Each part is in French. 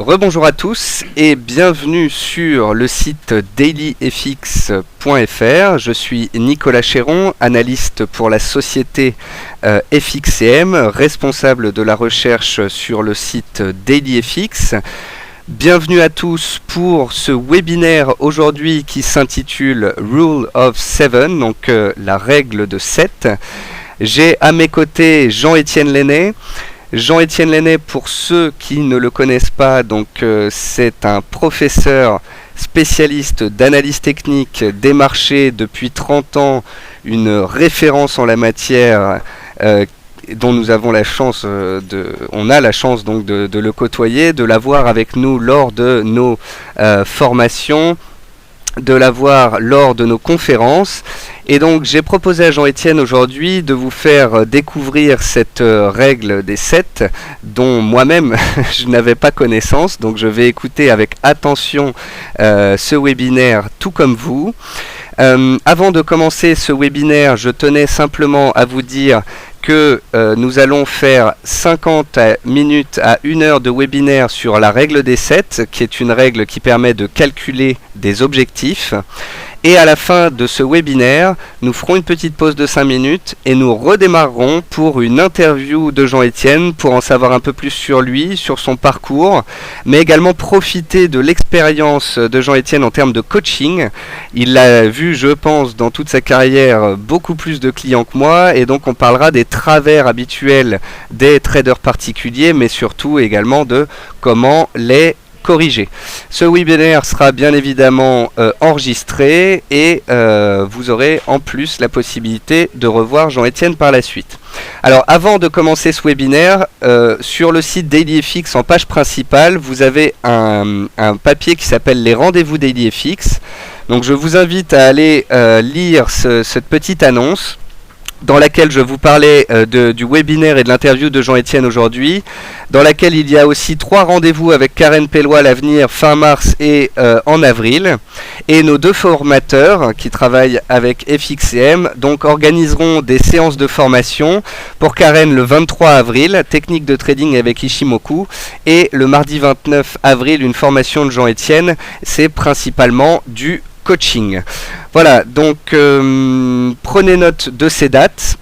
Rebonjour à tous et bienvenue sur le site dailyfx.fr. Je suis Nicolas Chéron, analyste pour la société FXCM, responsable de la recherche sur le site DailyFX. Bienvenue à tous pour ce webinaire aujourd'hui qui s'intitule Rule of Seven, donc la règle de 7. J'ai à mes côtés Jean-Étienne Lenné. Jean-Étienne Lenné, pour ceux qui ne le connaissent pas, donc c'est un professeur spécialiste d'analyse technique des marchés depuis 30 ans, une référence en la matière dont nous avons la chance on a la chance donc de le côtoyer, de l'avoir avec nous lors de nos formations, de l'avoir lors de nos conférences. Et donc j'ai proposé à Jean-Étienne aujourd'hui de vous faire découvrir cette règle des 7 dont moi-même je n'avais pas connaissance, donc je vais écouter avec attention ce webinaire tout comme vous. Avant de commencer ce webinaire, je tenais simplement à vous dire que nous allons faire 50 minutes à 1 heure de webinaire sur la règle des 7, qui est une règle qui permet de calculer des objectifs. Et à la fin de ce webinaire, nous ferons une petite pause de 5 minutes et nous redémarrerons pour une interview de Jean-Étienne pour en savoir un peu plus sur lui, sur son parcours, mais également profiter de l'expérience de Jean-Étienne en termes de coaching. Il a vu, je pense, dans toute sa carrière, beaucoup plus de clients que moi, et donc on parlera des travers habituels des traders particuliers, mais surtout également de comment les corriger. Ce webinaire sera bien évidemment enregistré et vous aurez en plus la possibilité de revoir Jean-Étienne par la suite. Alors avant de commencer ce webinaire, sur le site DailyFX en page principale, vous avez un papier qui s'appelle les rendez-vous DailyFX. Donc je vous invite à aller lire cette petite annonce dans laquelle je vous parlais du webinaire et de l'interview de Jean-Étienne aujourd'hui, dans laquelle il y a aussi 3 rendez-vous avec Karen Pellois à venir fin mars et en avril. Et nos 2 formateurs qui travaillent avec FXCM donc organiseront des séances de formation pour Karen le 23 avril, technique de trading avec Ishimoku, et le mardi 29 avril, une formation de Jean-Étienne, c'est principalement du coaching. Voilà, donc prenez note de ces dates.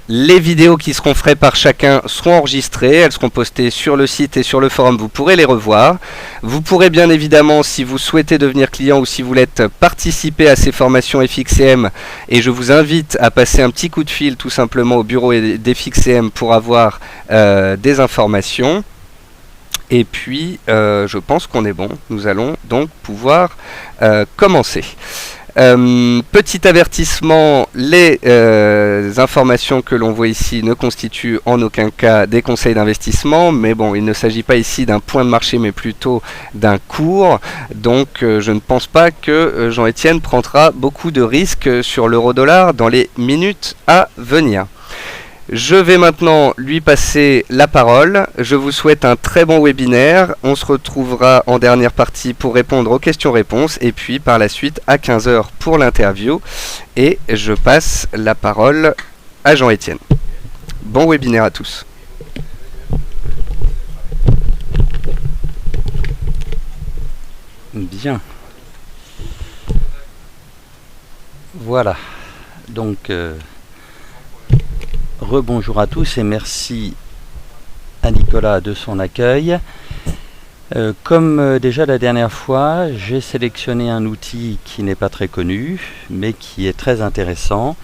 Les vidéos qui seront faites par chacun seront enregistrées, elles seront postées sur le site et sur le forum, vous pourrez les revoir. Vous pourrez bien évidemment, si vous souhaitez devenir client ou si vous voulez participer à ces formations FXCM, et je vous invite à passer un petit coup de fil tout simplement au bureau d'FXCM pour avoir des informations. Et puis, je pense qu'on est bon. Nous allons donc pouvoir commencer. Petit avertissement, les informations que l'on voit ici ne constituent en aucun cas des conseils d'investissement, mais bon, il ne s'agit pas ici d'un point de marché, mais plutôt d'un cours. Donc, je ne pense pas que Jean-Étienne prendra beaucoup de risques sur l'euro-dollar dans les minutes à venir. Je vais maintenant lui passer la parole. Je vous souhaite un très bon webinaire. On se retrouvera en dernière partie pour répondre aux questions-réponses et puis par la suite à 15 h pour l'interview. Et je passe la parole à Jean-Étienne. Bon webinaire à tous. Bien. Voilà. Donc... rebonjour à tous et merci à Nicolas de son accueil. Comme déjà la dernière fois, j'ai sélectionné un outil qui n'est pas très connu, mais qui est très intéressant.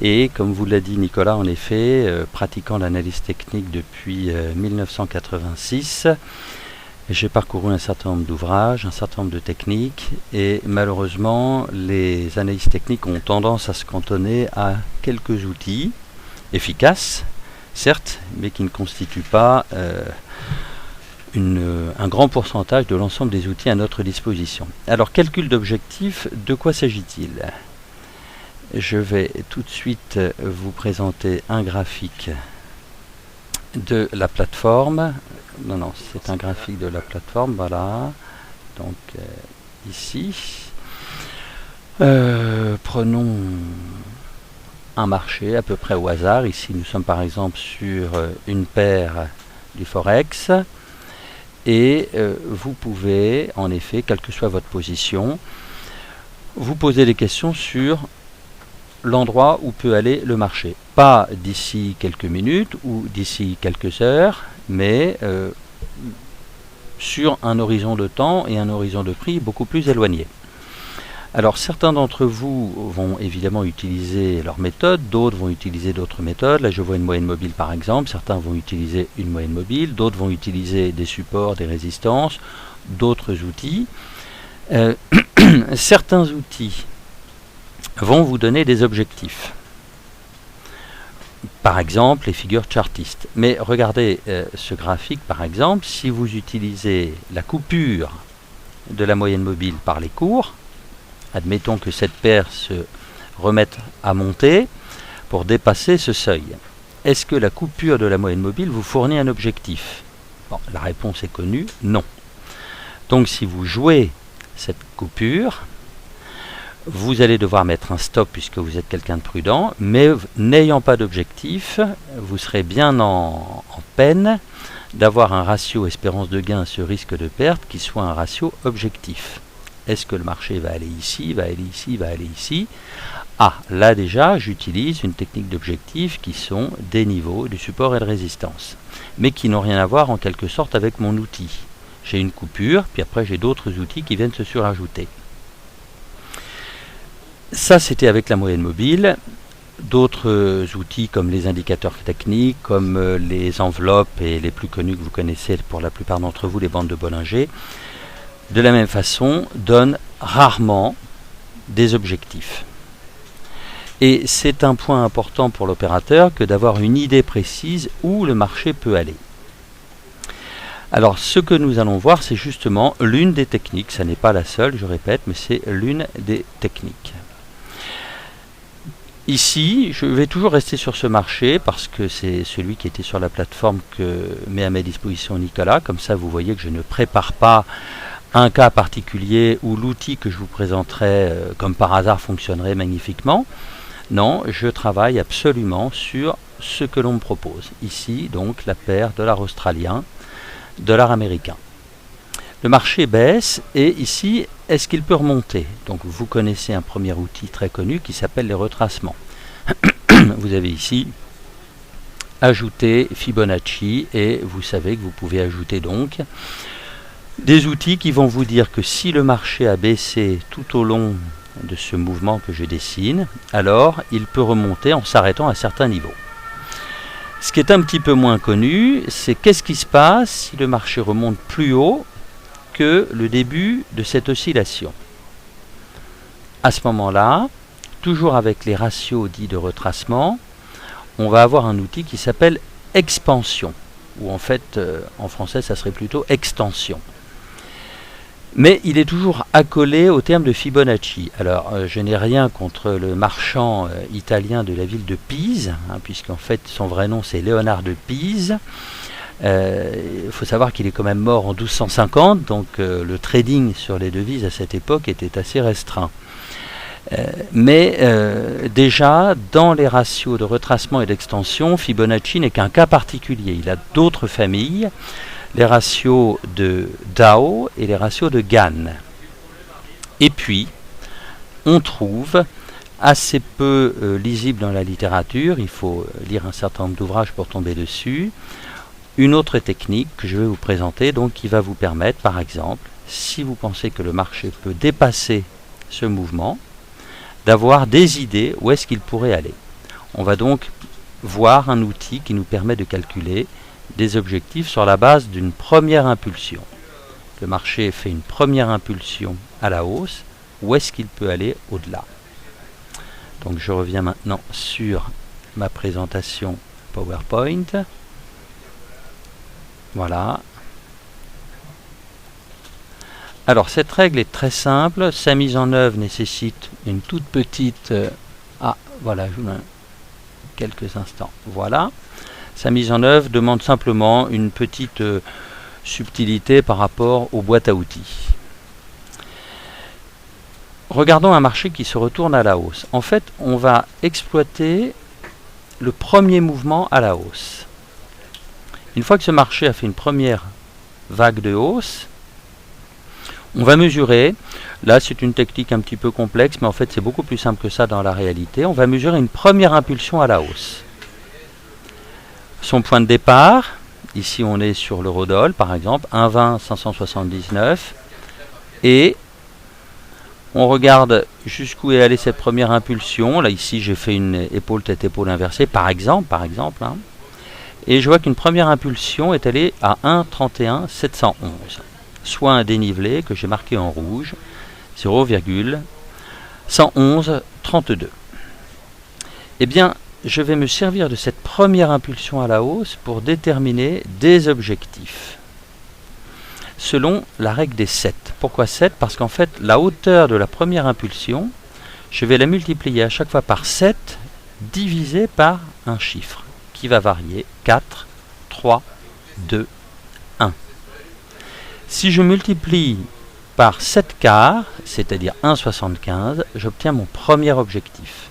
Et comme vous l'a dit Nicolas, en effet, pratiquant l'analyse technique depuis 1986, j'ai parcouru un certain nombre d'ouvrages, un certain nombre de techniques, et malheureusement, les analyses techniques ont tendance à se cantonner à quelques outils efficaces, certes, mais qui ne constituent pas un grand pourcentage de l'ensemble des outils à notre disposition. Alors, calcul d'objectifs, de quoi s'agit-il? Je vais tout de suite vous présenter un graphique de la plateforme. Non, c'est un graphique de la plateforme, voilà. Donc, ici. Prenons un marché à peu près au hasard. Ici nous sommes par exemple sur une paire du Forex et vous pouvez, en effet, quelle que soit votre position, vous poser des questions sur l'endroit où peut aller le marché. Pas d'ici quelques minutes ou d'ici quelques heures, mais sur un horizon de temps et un horizon de prix beaucoup plus éloigné. Alors certains d'entre vous vont évidemment utiliser leur méthode, d'autres vont utiliser d'autres méthodes. Là je vois une moyenne mobile par exemple, certains vont utiliser une moyenne mobile, d'autres vont utiliser des supports, des résistances, d'autres outils. Certains outils vont vous donner des objectifs. Par exemple, les figures chartistes. Mais regardez ce graphique par exemple, si vous utilisez la coupure de la moyenne mobile par les cours, admettons que cette paire se remette à monter pour dépasser ce seuil. Est-ce que la coupure de la moyenne mobile vous fournit un objectif? Bon, la réponse est connue, non. Donc si vous jouez cette coupure, vous allez devoir mettre un stop puisque vous êtes quelqu'un de prudent, mais n'ayant pas d'objectif, vous serez bien en peine d'avoir un ratio espérance de gain sur risque de perte qui soit un ratio objectif. Est-ce que le marché va aller ici, va aller ici, va aller ici? Ah, là déjà, j'utilise une technique d'objectif qui sont des niveaux de support et de résistance, mais qui n'ont rien à voir en quelque sorte avec mon outil. J'ai une coupure, puis après j'ai d'autres outils qui viennent se surajouter. Ça, c'était avec la moyenne mobile. D'autres outils comme les indicateurs techniques, comme les enveloppes et les plus connus que vous connaissez pour la plupart d'entre vous, les bandes de Bollinger, de la même façon, donnent rarement des objectifs. Et c'est un point important pour l'opérateur que d'avoir une idée précise où le marché peut aller. Alors, ce que nous allons voir, c'est justement l'une des techniques. Ça n'est pas la seule, je répète, mais c'est l'une des techniques. Ici, je vais toujours rester sur ce marché parce que c'est celui qui était sur la plateforme que met à ma disposition Nicolas. Comme ça, vous voyez que je ne prépare pas un cas particulier où l'outil que je vous présenterai comme par hasard fonctionnerait magnifiquement. Non, je travaille absolument sur ce que l'on me propose. Ici, donc, la paire dollar australien, dollar américain. Le marché baisse et ici, est-ce qu'il peut remonter? Donc vous connaissez un premier outil très connu qui s'appelle les retracements. Vous avez ici ajouter Fibonacci et vous savez que vous pouvez ajouter donc des outils qui vont vous dire que si le marché a baissé tout au long de ce mouvement que je dessine, alors il peut remonter en s'arrêtant à certains niveaux. Ce qui est un petit peu moins connu, c'est qu'est-ce qui se passe si le marché remonte plus haut que le début de cette oscillation. À ce moment-là, toujours avec les ratios dits de retracement, on va avoir un outil qui s'appelle expansion, ou en fait, en français, ça serait plutôt extension. Mais il est toujours accolé au terme de Fibonacci. Alors, je n'ai rien contre le marchand italien de la ville de Pise, puisqu'en fait, son vrai nom, c'est Léonard de Pise. Il faut savoir qu'il est quand même mort en 1250, donc le trading sur les devises à cette époque était assez restreint. Mais déjà, dans les ratios de retracement et d'extension, Fibonacci n'est qu'un cas particulier. Il a d'autres familles, les ratios de Dow et les ratios de Gann. Et puis, on trouve assez peu lisible dans la littérature, il faut lire un certain nombre d'ouvrages pour tomber dessus, une autre technique que je vais vous présenter, donc qui va vous permettre, par exemple, si vous pensez que le marché peut dépasser ce mouvement, d'avoir des idées où est-ce qu'il pourrait aller. On va donc voir un outil qui nous permet de calculer des objectifs sur la base d'une première impulsion. Le marché fait une première impulsion à la hausse, où est-ce qu'il peut aller au-delà? Donc je reviens maintenant sur ma présentation PowerPoint. Voilà. Alors cette règle est très simple, sa mise en œuvre nécessite une toute petite... voilà, je vous donne quelques instants. Voilà. Sa mise en œuvre demande simplement une petite subtilité par rapport aux boîtes à outils. Regardons un marché qui se retourne à la hausse. En fait, on va exploiter le premier mouvement à la hausse. Une fois que ce marché a fait une première vague de hausse. On va mesurer, là c'est une technique un petit peu complexe, mais en fait c'est beaucoup plus simple que ça dans la réalité. On va mesurer une première impulsion à la hausse. Son point de départ, ici on est sur l'eurodoll par exemple, 1,20 579, et on regarde jusqu'où est allée cette première impulsion. Là ici j'ai fait une épaule tête épaule inversée par exemple hein. Et je vois qu'une première impulsion est allée à 1,31 711, soit un dénivelé que j'ai marqué en rouge, 0,11132. Eh bien, je vais me servir de cette première impulsion à la hausse pour déterminer des objectifs selon la règle des 7. Pourquoi 7 ? Parce qu'en fait, la hauteur de la première impulsion, je vais la multiplier à chaque fois par 7 divisé par un chiffre qui va varier 4, 3, 2, 1. Si je multiplie par 7 quarts, c'est-à-dire 1,75, j'obtiens mon premier objectif.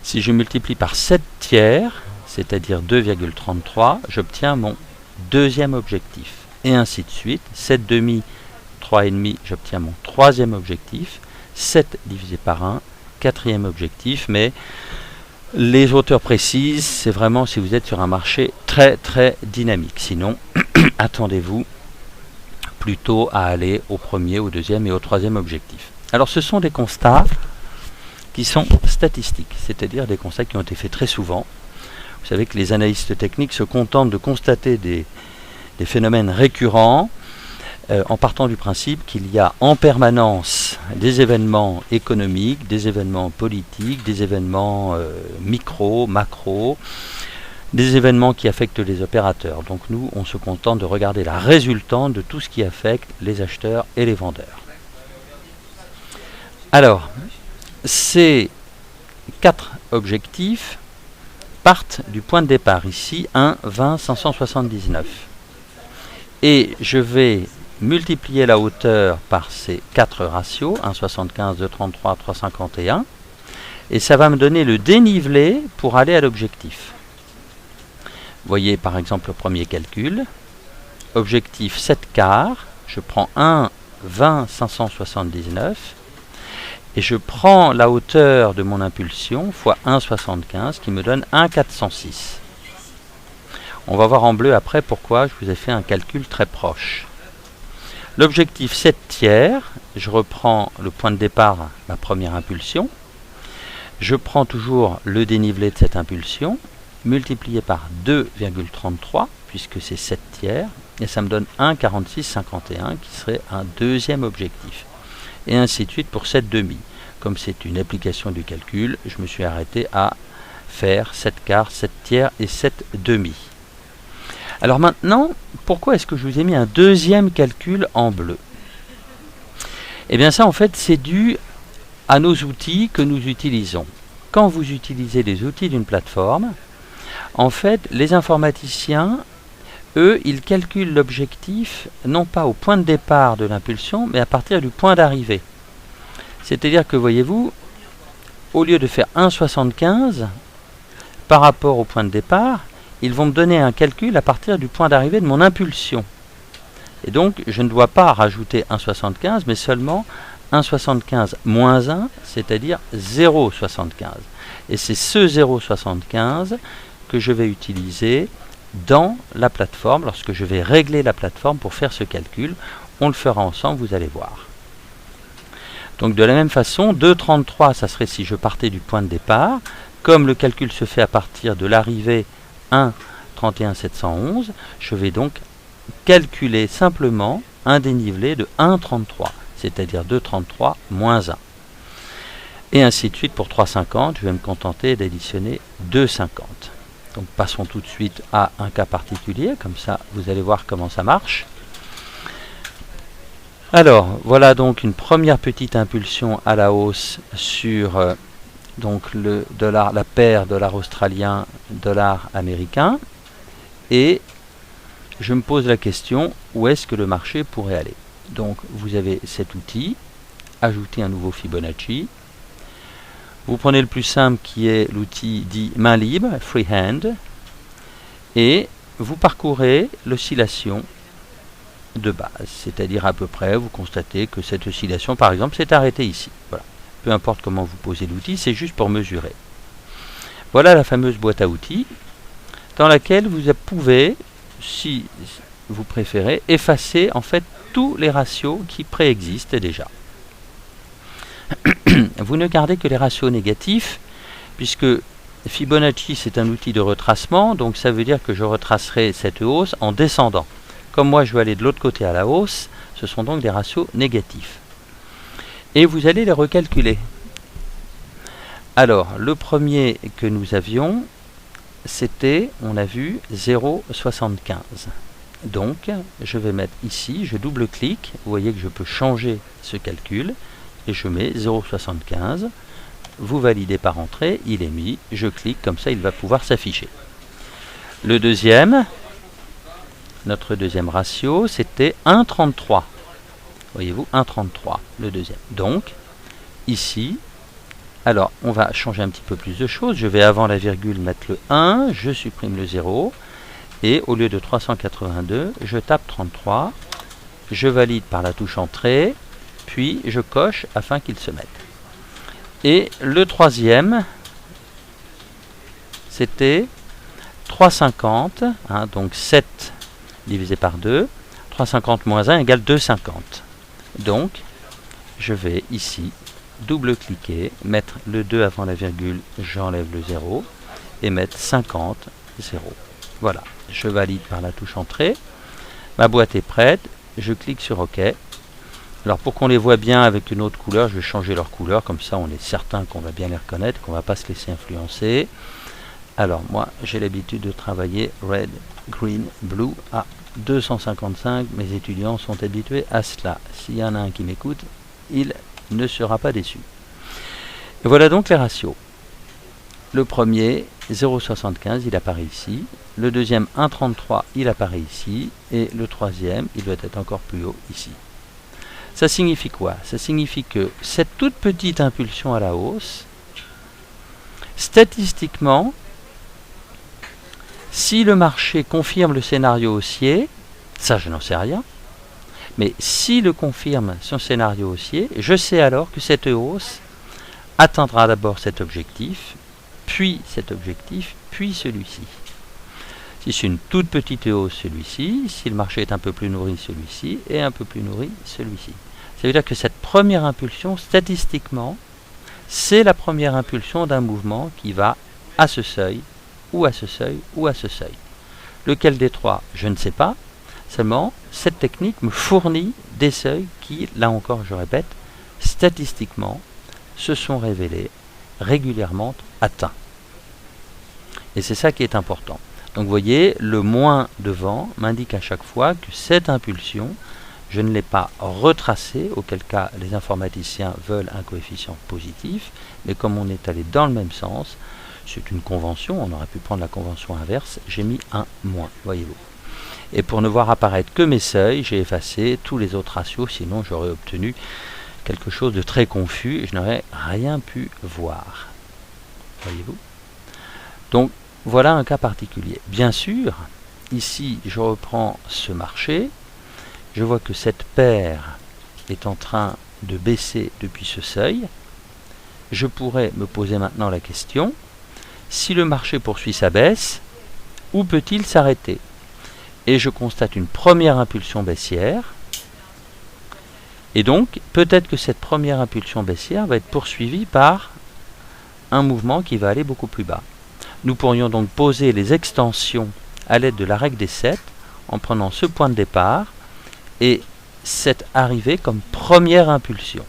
Si je multiplie par 7 tiers, c'est-à-dire 2,33, j'obtiens mon deuxième objectif. Et ainsi de suite. 7 demi, 3,5, j'obtiens mon troisième objectif. 7 divisé par 1, quatrième objectif. Mais les hauteurs précises, c'est vraiment si vous êtes sur un marché très très dynamique. Sinon, attendez-vous plutôt à aller au premier, au deuxième et au troisième objectif. Alors ce sont des constats qui sont statistiques, c'est-à-dire des constats qui ont été faits très souvent. Vous savez que les analystes techniques se contentent de constater des phénomènes récurrents en partant du principe qu'il y a en permanence des événements économiques, des événements politiques, des événements micro, macro, des événements qui affectent les opérateurs. Donc nous, on se contente de regarder la résultante de tout ce qui affecte les acheteurs et les vendeurs. Alors, ces 4 objectifs partent du point de départ, ici 1,20 579. Et je vais multiplier la hauteur par ces 4 ratios, 1,75, 2,33, 3,51, et ça va me donner le dénivelé pour aller à l'objectif. Voyez par exemple le premier calcul, objectif 7 quarts, je prends 1,20 579, et je prends la hauteur de mon impulsion fois 1,75 qui me donne 1,406. On va voir en bleu après pourquoi je vous ai fait un calcul très proche. L'objectif 7 tiers, je reprends le point de départ, ma première impulsion. Je prends toujours le dénivelé de cette impulsion, multiplié par 2,33, puisque c'est 7 tiers, et ça me donne 1,4651 qui serait un deuxième objectif. Et ainsi de suite pour 7 demi. Comme c'est une application du calcul, je me suis arrêté à faire 7 quarts, 7 tiers et 7 demi. Alors maintenant, pourquoi est-ce que je vous ai mis un deuxième calcul en bleu ? Eh bien ça en fait c'est dû à nos outils que nous utilisons. Quand vous utilisez les outils d'une plateforme, en fait les informaticiens, eux, ils calculent l'objectif non pas au point de départ de l'impulsion, mais à partir du point d'arrivée. C'est-à-dire que, voyez-vous, au lieu de faire 1,75 par rapport au point de départ, ils vont me donner un calcul à partir du point d'arrivée de mon impulsion. Et donc, je ne dois pas rajouter 1,75, mais seulement 1,75 moins 1, c'est-à-dire 0,75. Et c'est ce 0,75 que je vais utiliser dans la plateforme, lorsque je vais régler la plateforme pour faire ce calcul. On le fera ensemble, vous allez voir. Donc de la même façon, 2,33, ça serait si je partais du point de départ. Comme le calcul se fait à partir de l'arrivée 1,31 711, je vais donc calculer simplement un dénivelé de 1,33, c'est-à-dire 2,33 moins 1. Et ainsi de suite pour 3,50, je vais me contenter d'additionner 2,50. Donc passons tout de suite à un cas particulier, comme ça vous allez voir comment ça marche. Alors, voilà donc une première petite impulsion à la hausse sur donc le dollar, la paire dollar australien, dollar américain. Et je me pose la question, où est-ce que le marché pourrait aller? Donc, vous avez cet outil, ajouter un nouveau Fibonacci. Vous prenez le plus simple qui est l'outil dit main libre, freehand, et vous parcourez l'oscillation de base, c'est-à-dire à peu près, vous constatez que cette oscillation, par exemple, s'est arrêtée ici. Voilà. Peu importe comment vous posez l'outil, c'est juste pour mesurer. Voilà la fameuse boîte à outils dans laquelle vous pouvez, si vous préférez, effacer en fait tous les ratios qui préexistent déjà. Vous ne gardez que les ratios négatifs, puisque Fibonacci c'est un outil de retracement, donc ça veut dire que je retracerai cette hausse en descendant. Comme moi je vais aller de l'autre côté à la hausse, ce sont donc des ratios négatifs. Et vous allez les recalculer. Alors, le premier que nous avions, c'était, on a vu, 0,75. Donc, je vais mettre ici, je double-clique, vous voyez que je peux changer ce calcul, et je mets 0,75. Vous validez par entrée, il est mis, je clique, comme ça il va pouvoir s'afficher. Le deuxième, notre deuxième ratio, c'était 1,33. Voyez-vous, 1,33, le deuxième. Donc, ici, alors, on va changer un petit peu plus de choses. Je vais avant la virgule mettre le 1, je supprime le 0, et au lieu de 382, je tape 33, je valide par la touche entrée, puis je coche afin qu'il se mette. Et le troisième, c'était 350, hein, donc 7 divisé par 2, 350 moins 1 égale 250. Donc, je vais ici double-cliquer, mettre le 2 avant la virgule, j'enlève le 0, et mettre 50, 0. Voilà, je valide par la touche entrée, ma boîte est prête, je clique sur OK. Alors pour qu'on les voit bien avec une autre couleur, je vais changer leur couleur, comme ça on est certain qu'on va bien les reconnaître, qu'on ne va pas se laisser influencer. Alors moi, j'ai l'habitude de travailler red, green, blue à 255, mes étudiants sont habitués à cela. S'il y en a un qui m'écoute, il ne sera pas déçu. Et voilà donc les ratios. Le premier, 0,75, il apparaît ici. Le deuxième, 1,33, il apparaît ici. Et le troisième, il doit être encore plus haut ici. Ça signifie quoi? Ça signifie que cette toute petite impulsion à la hausse, statistiquement, si le marché confirme le scénario haussier, ça je n'en sais rien, mais s'il confirme son scénario haussier, je sais alors que cette hausse atteindra d'abord cet objectif, puis cet objectif, puis celui-ci. Si c'est une toute petite hausse, celui-ci. Si le marché est un peu plus nourri, celui-ci. Et un peu plus nourri, celui-ci. Ça veut dire que cette première impulsion, statistiquement, c'est la première impulsion d'un mouvement qui va à ce seuil, ou à ce seuil, ou à ce seuil. Lequel des trois, je ne sais pas. Seulement, cette technique me fournit des seuils qui, là encore je répète, statistiquement, se sont révélés régulièrement atteints. Et c'est ça qui est important. Donc vous voyez, le moins devant m'indique à chaque fois que cette impulsion, je ne l'ai pas retracée, auquel cas les informaticiens veulent un coefficient positif, mais comme on est allé dans le même sens, c'est une convention, on aurait pu prendre la convention inverse, j'ai mis un moins, voyez-vous. Et pour ne voir apparaître que mes seuils, j'ai effacé tous les autres ratios, sinon j'aurais obtenu quelque chose de très confus et je n'aurais rien pu voir. Voyez-vous? Donc voilà un cas particulier. Bien sûr, ici je reprends ce marché, je vois que cette paire est en train de baisser depuis ce seuil. Je pourrais me poser maintenant la question, si le marché poursuit sa baisse, où peut-il s'arrêter? Et je constate une première impulsion baissière. Et donc, peut-être que cette première impulsion baissière va être poursuivie par un mouvement qui va aller beaucoup plus bas. Nous pourrions donc poser les extensions à l'aide de la règle des 7 en prenant ce point de départ et cette arrivée comme première impulsion.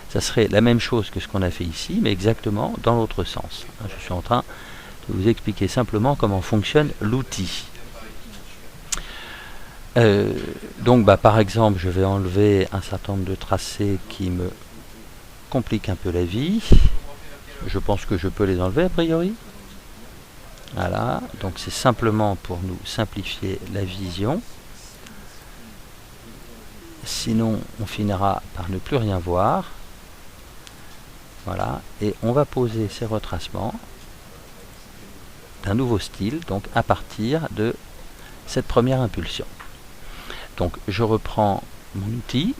Ça serait la même chose que ce qu'on a fait ici, mais exactement dans l'autre sens. Je suis en train de vous expliquer simplement comment fonctionne l'outil. Donc par exemple, je vais enlever un certain nombre de tracés qui me compliquent un peu la vie. Je pense que je peux les enlever a priori. Voilà, donc c'est simplement pour nous simplifier la vision. Sinon, on finira par ne plus rien voir. Voilà, et on va poser ces retracements. d'un nouveau style, donc à partir de cette première impulsion. Donc je reprends mon outil,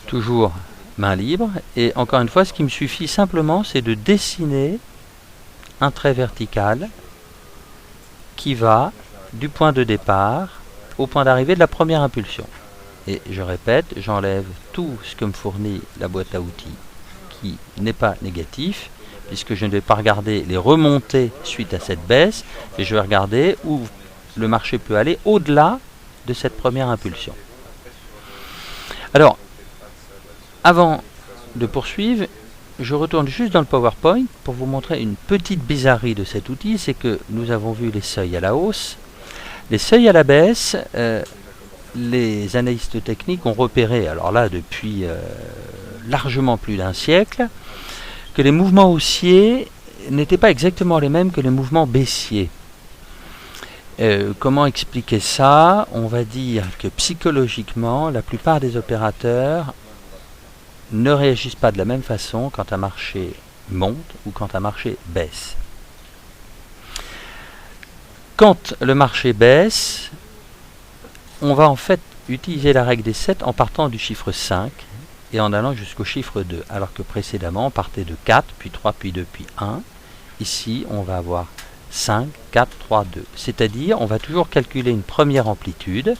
toujours main libre, et encore une fois, ce qui me suffit simplement, c'est de dessiner un trait vertical qui va du point de départ au point d'arrivée de la première impulsion. Et je répète, j'enlève tout ce que me fournit la boîte à outils qui n'est pas négatif, puisque je ne vais pas regarder les remontées suite à cette baisse, et je vais regarder où le marché peut aller au-delà de cette première impulsion. Alors, avant de poursuivre, je retourne juste dans le PowerPoint pour vous montrer une petite bizarrerie de cet outil, c'est que nous avons vu les seuils à la hausse. Les seuils à la baisse, les analystes techniques ont repéré, alors là depuis largement plus d'un siècle, que les mouvements haussiers n'étaient pas exactement les mêmes que les mouvements baissiers. Comment expliquer ça? On va dire que psychologiquement, la plupart des opérateurs ne réagissent pas de la même façon quand un marché monte ou quand un marché baisse. Quand le marché baisse, on va en fait utiliser la règle des 7 en partant du chiffre 5 et en allant jusqu'au chiffre 2, alors que précédemment on partait de 4, puis 3, puis 2, puis 1. Ici, on va avoir 5, 4, 3, 2. C'est-à-dire, on va toujours calculer une première amplitude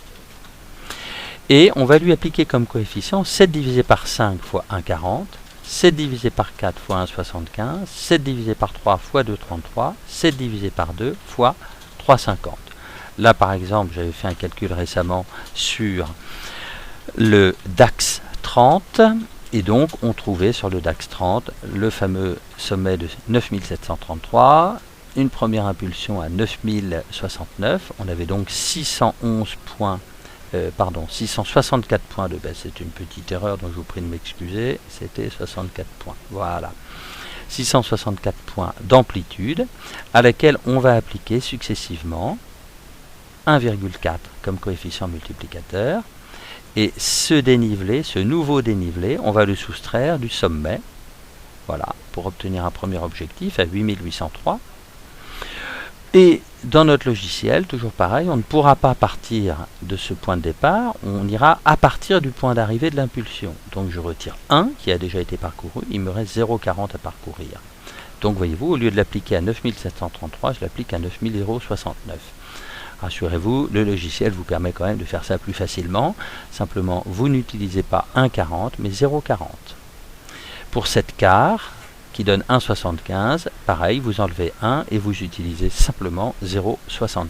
et on va lui appliquer comme coefficient 7 divisé par 5 fois 1,40, 7 divisé par 4 fois 1,75, 7 divisé par 3 fois 2,33, 7 divisé par 2 fois 3,50. Là, par exemple, j'avais fait un calcul récemment sur le DAX 30, et donc on trouvait sur le DAX 30 le fameux sommet de 9733, une première impulsion à 9069, on avait donc 664 points de baisse, c'est une petite erreur dont je vous prie de m'excuser, c'était 64 points, voilà. 664 points d'amplitude à laquelle on va appliquer successivement 1,4 comme coefficient multiplicateur, et ce dénivelé, ce nouveau dénivelé, on va le soustraire du sommet, voilà, pour obtenir un premier objectif à 8803. Et dans notre logiciel, toujours pareil, on ne pourra pas partir de ce point de départ, on ira à partir du point d'arrivée de l'impulsion. Donc je retire 1 qui a déjà été parcouru, il me reste 0,40 à parcourir. Donc voyez-vous, au lieu de l'appliquer à 9733, je l'applique à 9069. Rassurez-vous, le logiciel vous permet quand même de faire ça plus facilement. Simplement, vous n'utilisez pas 1,40 mais 0,40. Pour cette quart, qui donne 1,75, pareil, vous enlevez 1 et vous utilisez simplement 0,75.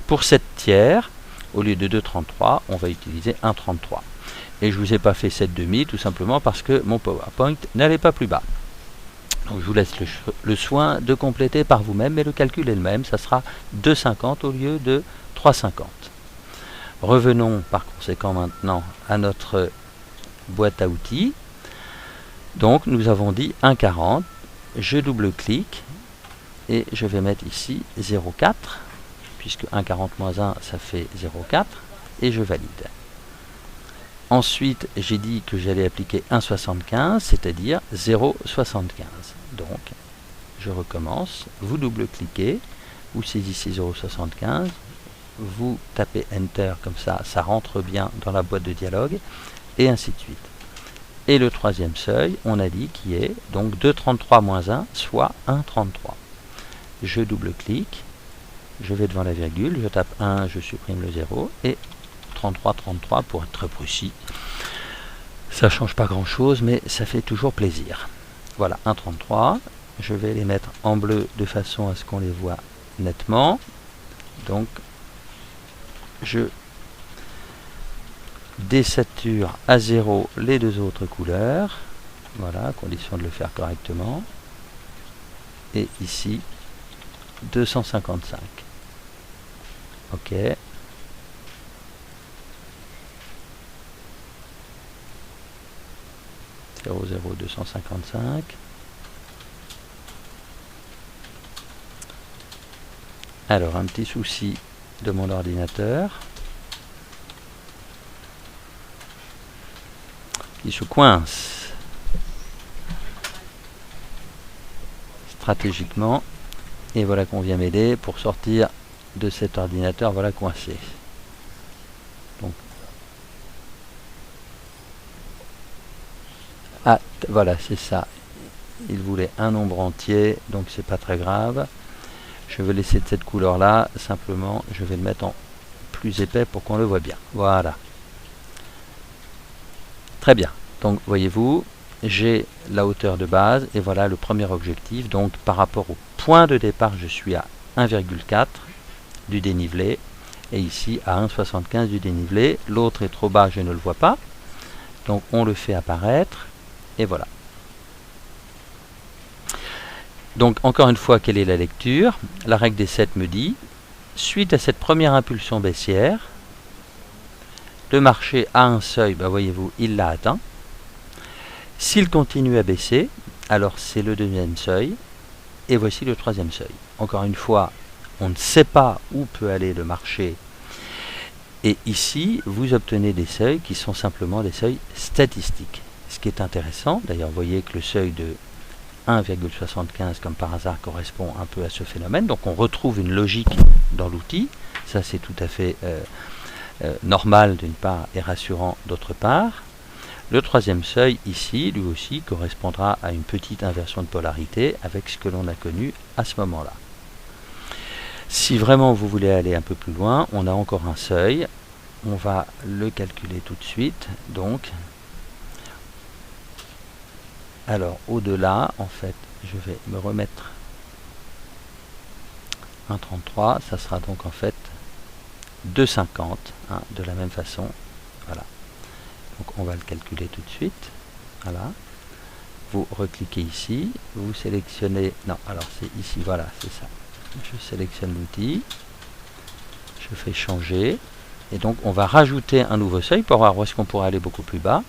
Pour cette tiers, au lieu de 2,33, on va utiliser 1,33. Et je ne vous ai pas fait cette demi, tout simplement parce que mon PowerPoint n'allait pas plus bas. Donc je vous laisse le soin de compléter par vous-même, mais le calcul est le même, ça sera 2,50 au lieu de 3,50. Revenons par conséquent maintenant à notre boîte à outils. Donc nous avons dit 1,40, je double-clique et je vais mettre ici 0,4, puisque 1,40 moins 1, ça fait 0,4, et je valide. Ensuite, j'ai dit que j'allais appliquer 1,75, c'est-à-dire 0,75. Donc, je recommence, vous double-cliquez, vous saisissez 0,75, vous tapez Enter, comme ça, ça rentre bien dans la boîte de dialogue, et ainsi de suite. Et le troisième seuil, on a dit qui est donc 2,33 moins 1, soit 1,33. Je double-clique, je vais devant la virgule, je tape 1, je supprime le 0, et 33 pour être très précis. Ça change pas grand chose, mais ça fait toujours plaisir. Voilà, 1,33. Je vais les mettre en bleu de façon à ce qu'on les voit nettement. Donc, je désature à 0 les deux autres couleurs. Voilà, à condition de le faire correctement. Et ici, 255. OK. 0,0255. Alors, un petit souci de mon ordinateur qui se coince. stratégiquement. Et voilà qu'on vient m'aider pour sortir de cet ordinateur, voilà, coincé. Donc, ah, voilà, c'est ça. Il voulait un nombre entier, donc c'est pas très grave. Je vais laisser de cette couleur là, simplement je vais le mettre en plus épais pour qu'on le voit bien. Voilà. Très bien. Donc voyez-vous, j'ai la hauteur de base et voilà le premier objectif. Donc par rapport au point de départ, je suis à 1,4 du dénivelé et ici à 1,75 du dénivelé. L'autre est trop bas, je ne le vois pas. Donc on le fait apparaître et voilà. Donc encore une fois, quelle est la lecture? La règle des 7 me dit, suite à cette première impulsion baissière, le marché a un seuil, ben voyez-vous, il l'a atteint. S'il continue à baisser, alors c'est le deuxième seuil, et voici le troisième seuil. Encore une fois, on ne sait pas où peut aller le marché, et ici, vous obtenez des seuils qui sont simplement des seuils statistiques. Ce qui est intéressant, d'ailleurs, vous voyez que le seuil de 1,75 comme par hasard correspond un peu à ce phénomène, donc on retrouve une logique dans l'outil, ça c'est tout à fait normal d'une part et rassurant d'autre part. Le troisième seuil ici, lui aussi, correspondra à une petite inversion de polarité avec ce que l'on a connu à ce moment-là. Si vraiment vous voulez aller un peu plus loin, on a encore un seuil, on va le calculer tout de suite, donc alors au-delà, en fait, je vais me remettre 1,33, ça sera donc en fait 2,50, hein, de la même façon, voilà. Donc on va le calculer tout de suite, voilà. Vous recliquez ici, vous sélectionnez, non, alors c'est ici, voilà, c'est ça. Je sélectionne l'outil, je fais changer, et donc on va rajouter un nouveau seuil pour voir où est-ce qu'on pourrait aller beaucoup plus bas.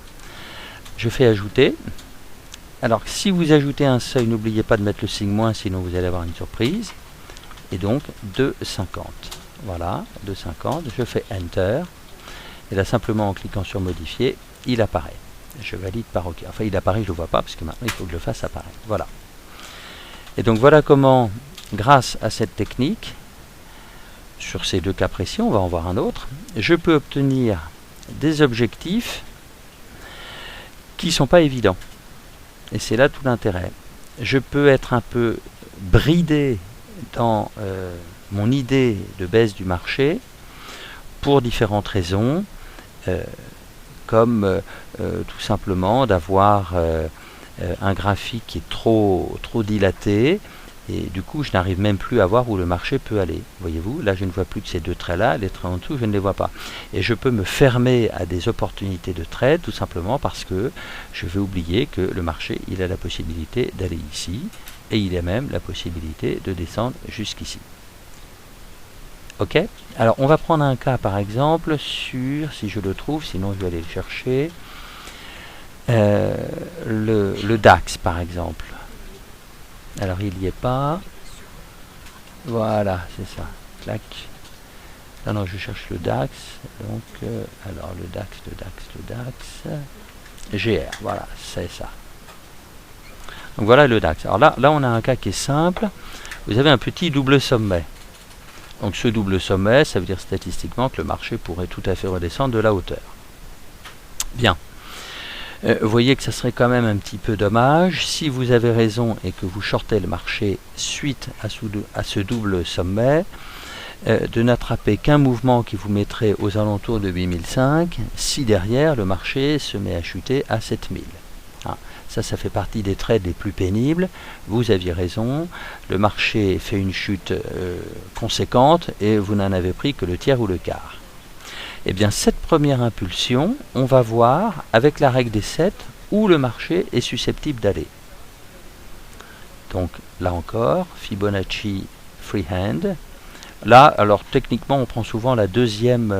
Je fais ajouter. Alors, si vous ajoutez un seuil, n'oubliez pas de mettre le signe moins, sinon vous allez avoir une surprise. Et donc, 2,50. Voilà, 2,50. Je fais Enter. Et là, simplement en cliquant sur Modifier, il apparaît. Je valide par OK. Enfin, il apparaît, je ne le vois pas, parce que maintenant, il faut que je le fasse apparaître. Voilà. Et donc, voilà comment, grâce à cette technique, sur ces deux cas précis, on va en voir un autre, je peux obtenir des objectifs qui ne sont pas évidents. Et c'est là tout l'intérêt. Je peux être un peu bridé dans mon idée de baisse du marché pour différentes raisons, comme tout simplement d'avoir un graphique qui est trop dilaté, et du coup je n'arrive même plus à voir où le marché peut aller. Voyez-vous, là je ne vois plus que ces deux traits là, les traits en dessous je ne les vois pas. Et je peux me fermer à des opportunités de trade tout simplement parce que je vais oublier que le marché il a la possibilité d'aller ici, et il a même la possibilité de descendre jusqu'ici. Ok? Alors on va prendre un cas par exemple sur, si je le trouve, sinon je vais aller le chercher, le DAX par exemple. Alors il n'y est pas. Voilà, c'est ça. Clac. Non, non, je cherche le DAX. Donc, alors le DAX. GR, voilà, c'est ça. Donc voilà le DAX. Alors là, on a un cas qui est simple. Vous avez un petit double sommet. Donc ce double sommet, ça veut dire statistiquement que le marché pourrait tout à fait redescendre de la hauteur. Bien. Vous voyez que ça serait quand même un petit peu dommage, si vous avez raison et que vous shortez le marché suite à ce double sommet, de n'attraper qu'un mouvement qui vous mettrait aux alentours de 8005, si derrière le marché se met à chuter à 7000. Ah, ça fait partie des trades les plus pénibles. Vous aviez raison, le marché fait une chute conséquente et vous n'en avez pris que le tiers ou le quart. Eh bien, cette première impulsion, on va voir avec la règle des 7 où le marché est susceptible d'aller. Donc, là encore, Fibonacci freehand. Là, alors techniquement, on prend souvent la deuxième.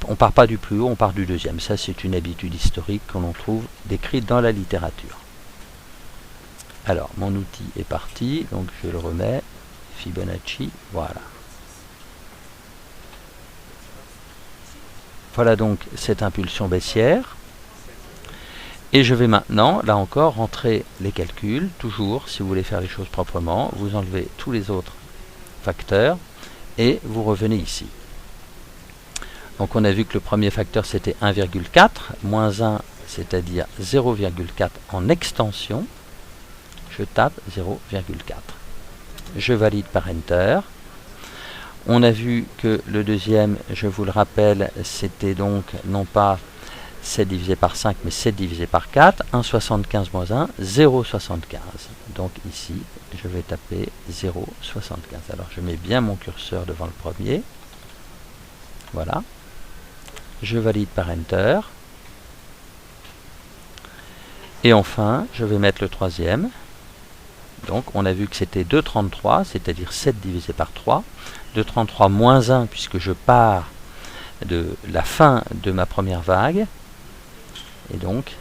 On part pas du plus haut, on part du deuxième. Ça, c'est une habitude historique que l'on trouve décrite dans la littérature. Alors, mon outil est parti, donc je le remets. Fibonacci, voilà. Voilà donc cette impulsion baissière. Et je vais maintenant, là encore, rentrer les calculs. Toujours, si vous voulez faire les choses proprement, vous enlevez tous les autres facteurs et vous revenez ici. Donc on a vu que le premier facteur c'était 1,4, moins 1, c'est-à-dire 0,4 en extension. Je tape 0,4. Je valide par Enter. On a vu que le deuxième, je vous le rappelle, c'était donc non pas 7 divisé par 5, mais 7 divisé par 4. 1,75 moins 1, 0,75. Donc ici, je vais taper 0,75. Alors je mets bien mon curseur devant le premier. Voilà. Je valide par Enter. Et enfin, je vais mettre le troisième. Donc on a vu que c'était 2,33, c'est-à-dire 7 divisé par 3. 2,33 moins 1, puisque je pars de la fin de ma première vague. Et donc,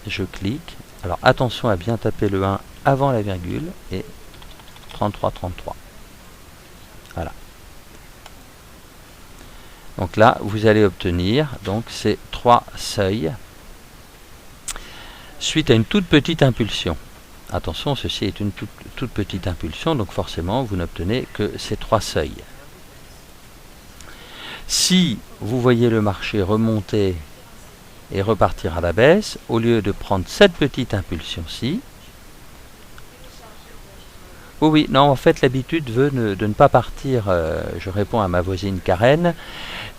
je clique. Alors attention à bien taper le 1 avant la virgule. Et 33, 33. Voilà. Donc là, vous allez obtenir donc ces 3 seuils suite à une toute petite impulsion. Attention, ceci est une toute petite impulsion, donc forcément, vous n'obtenez que ces 3 seuils. Si vous voyez le marché remonter et repartir à la baisse, au lieu de prendre cette petite impulsion-ci, oui, non, en fait, l'habitude veut de ne pas partir, je réponds à ma voisine Karen,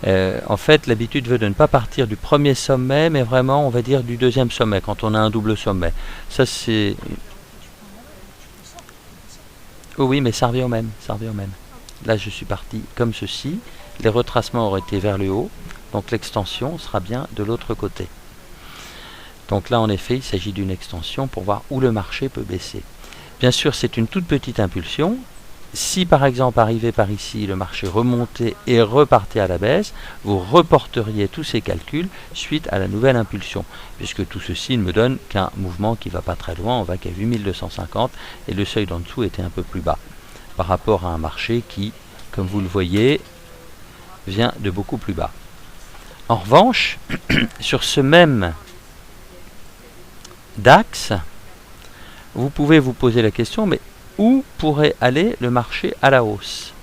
en fait, l'habitude veut de ne pas partir du premier sommet, mais vraiment, on va dire, du deuxième sommet, quand on a un double sommet. Ça, c'est... oui, mais ça revient au même, ça revient au même. Là, je suis parti comme ceci, les retracements auraient été vers le haut, donc l'extension sera bien de l'autre côté. Donc là, en effet, il s'agit d'une extension pour voir où le marché peut baisser. Bien sûr, c'est une toute petite impulsion. Si par exemple, arrivé par ici, le marché remontait et repartait à la baisse, vous reporteriez tous ces calculs suite à la nouvelle impulsion, puisque tout ceci ne me donne qu'un mouvement qui ne va pas très loin, on va qu'à 8250, et le seuil d'en dessous était un peu plus bas, par rapport à un marché qui, comme vous le voyez, vient de beaucoup plus bas. En revanche, sur ce même DAX, vous pouvez vous poser la question, mais où pourrait aller le marché à la hausse?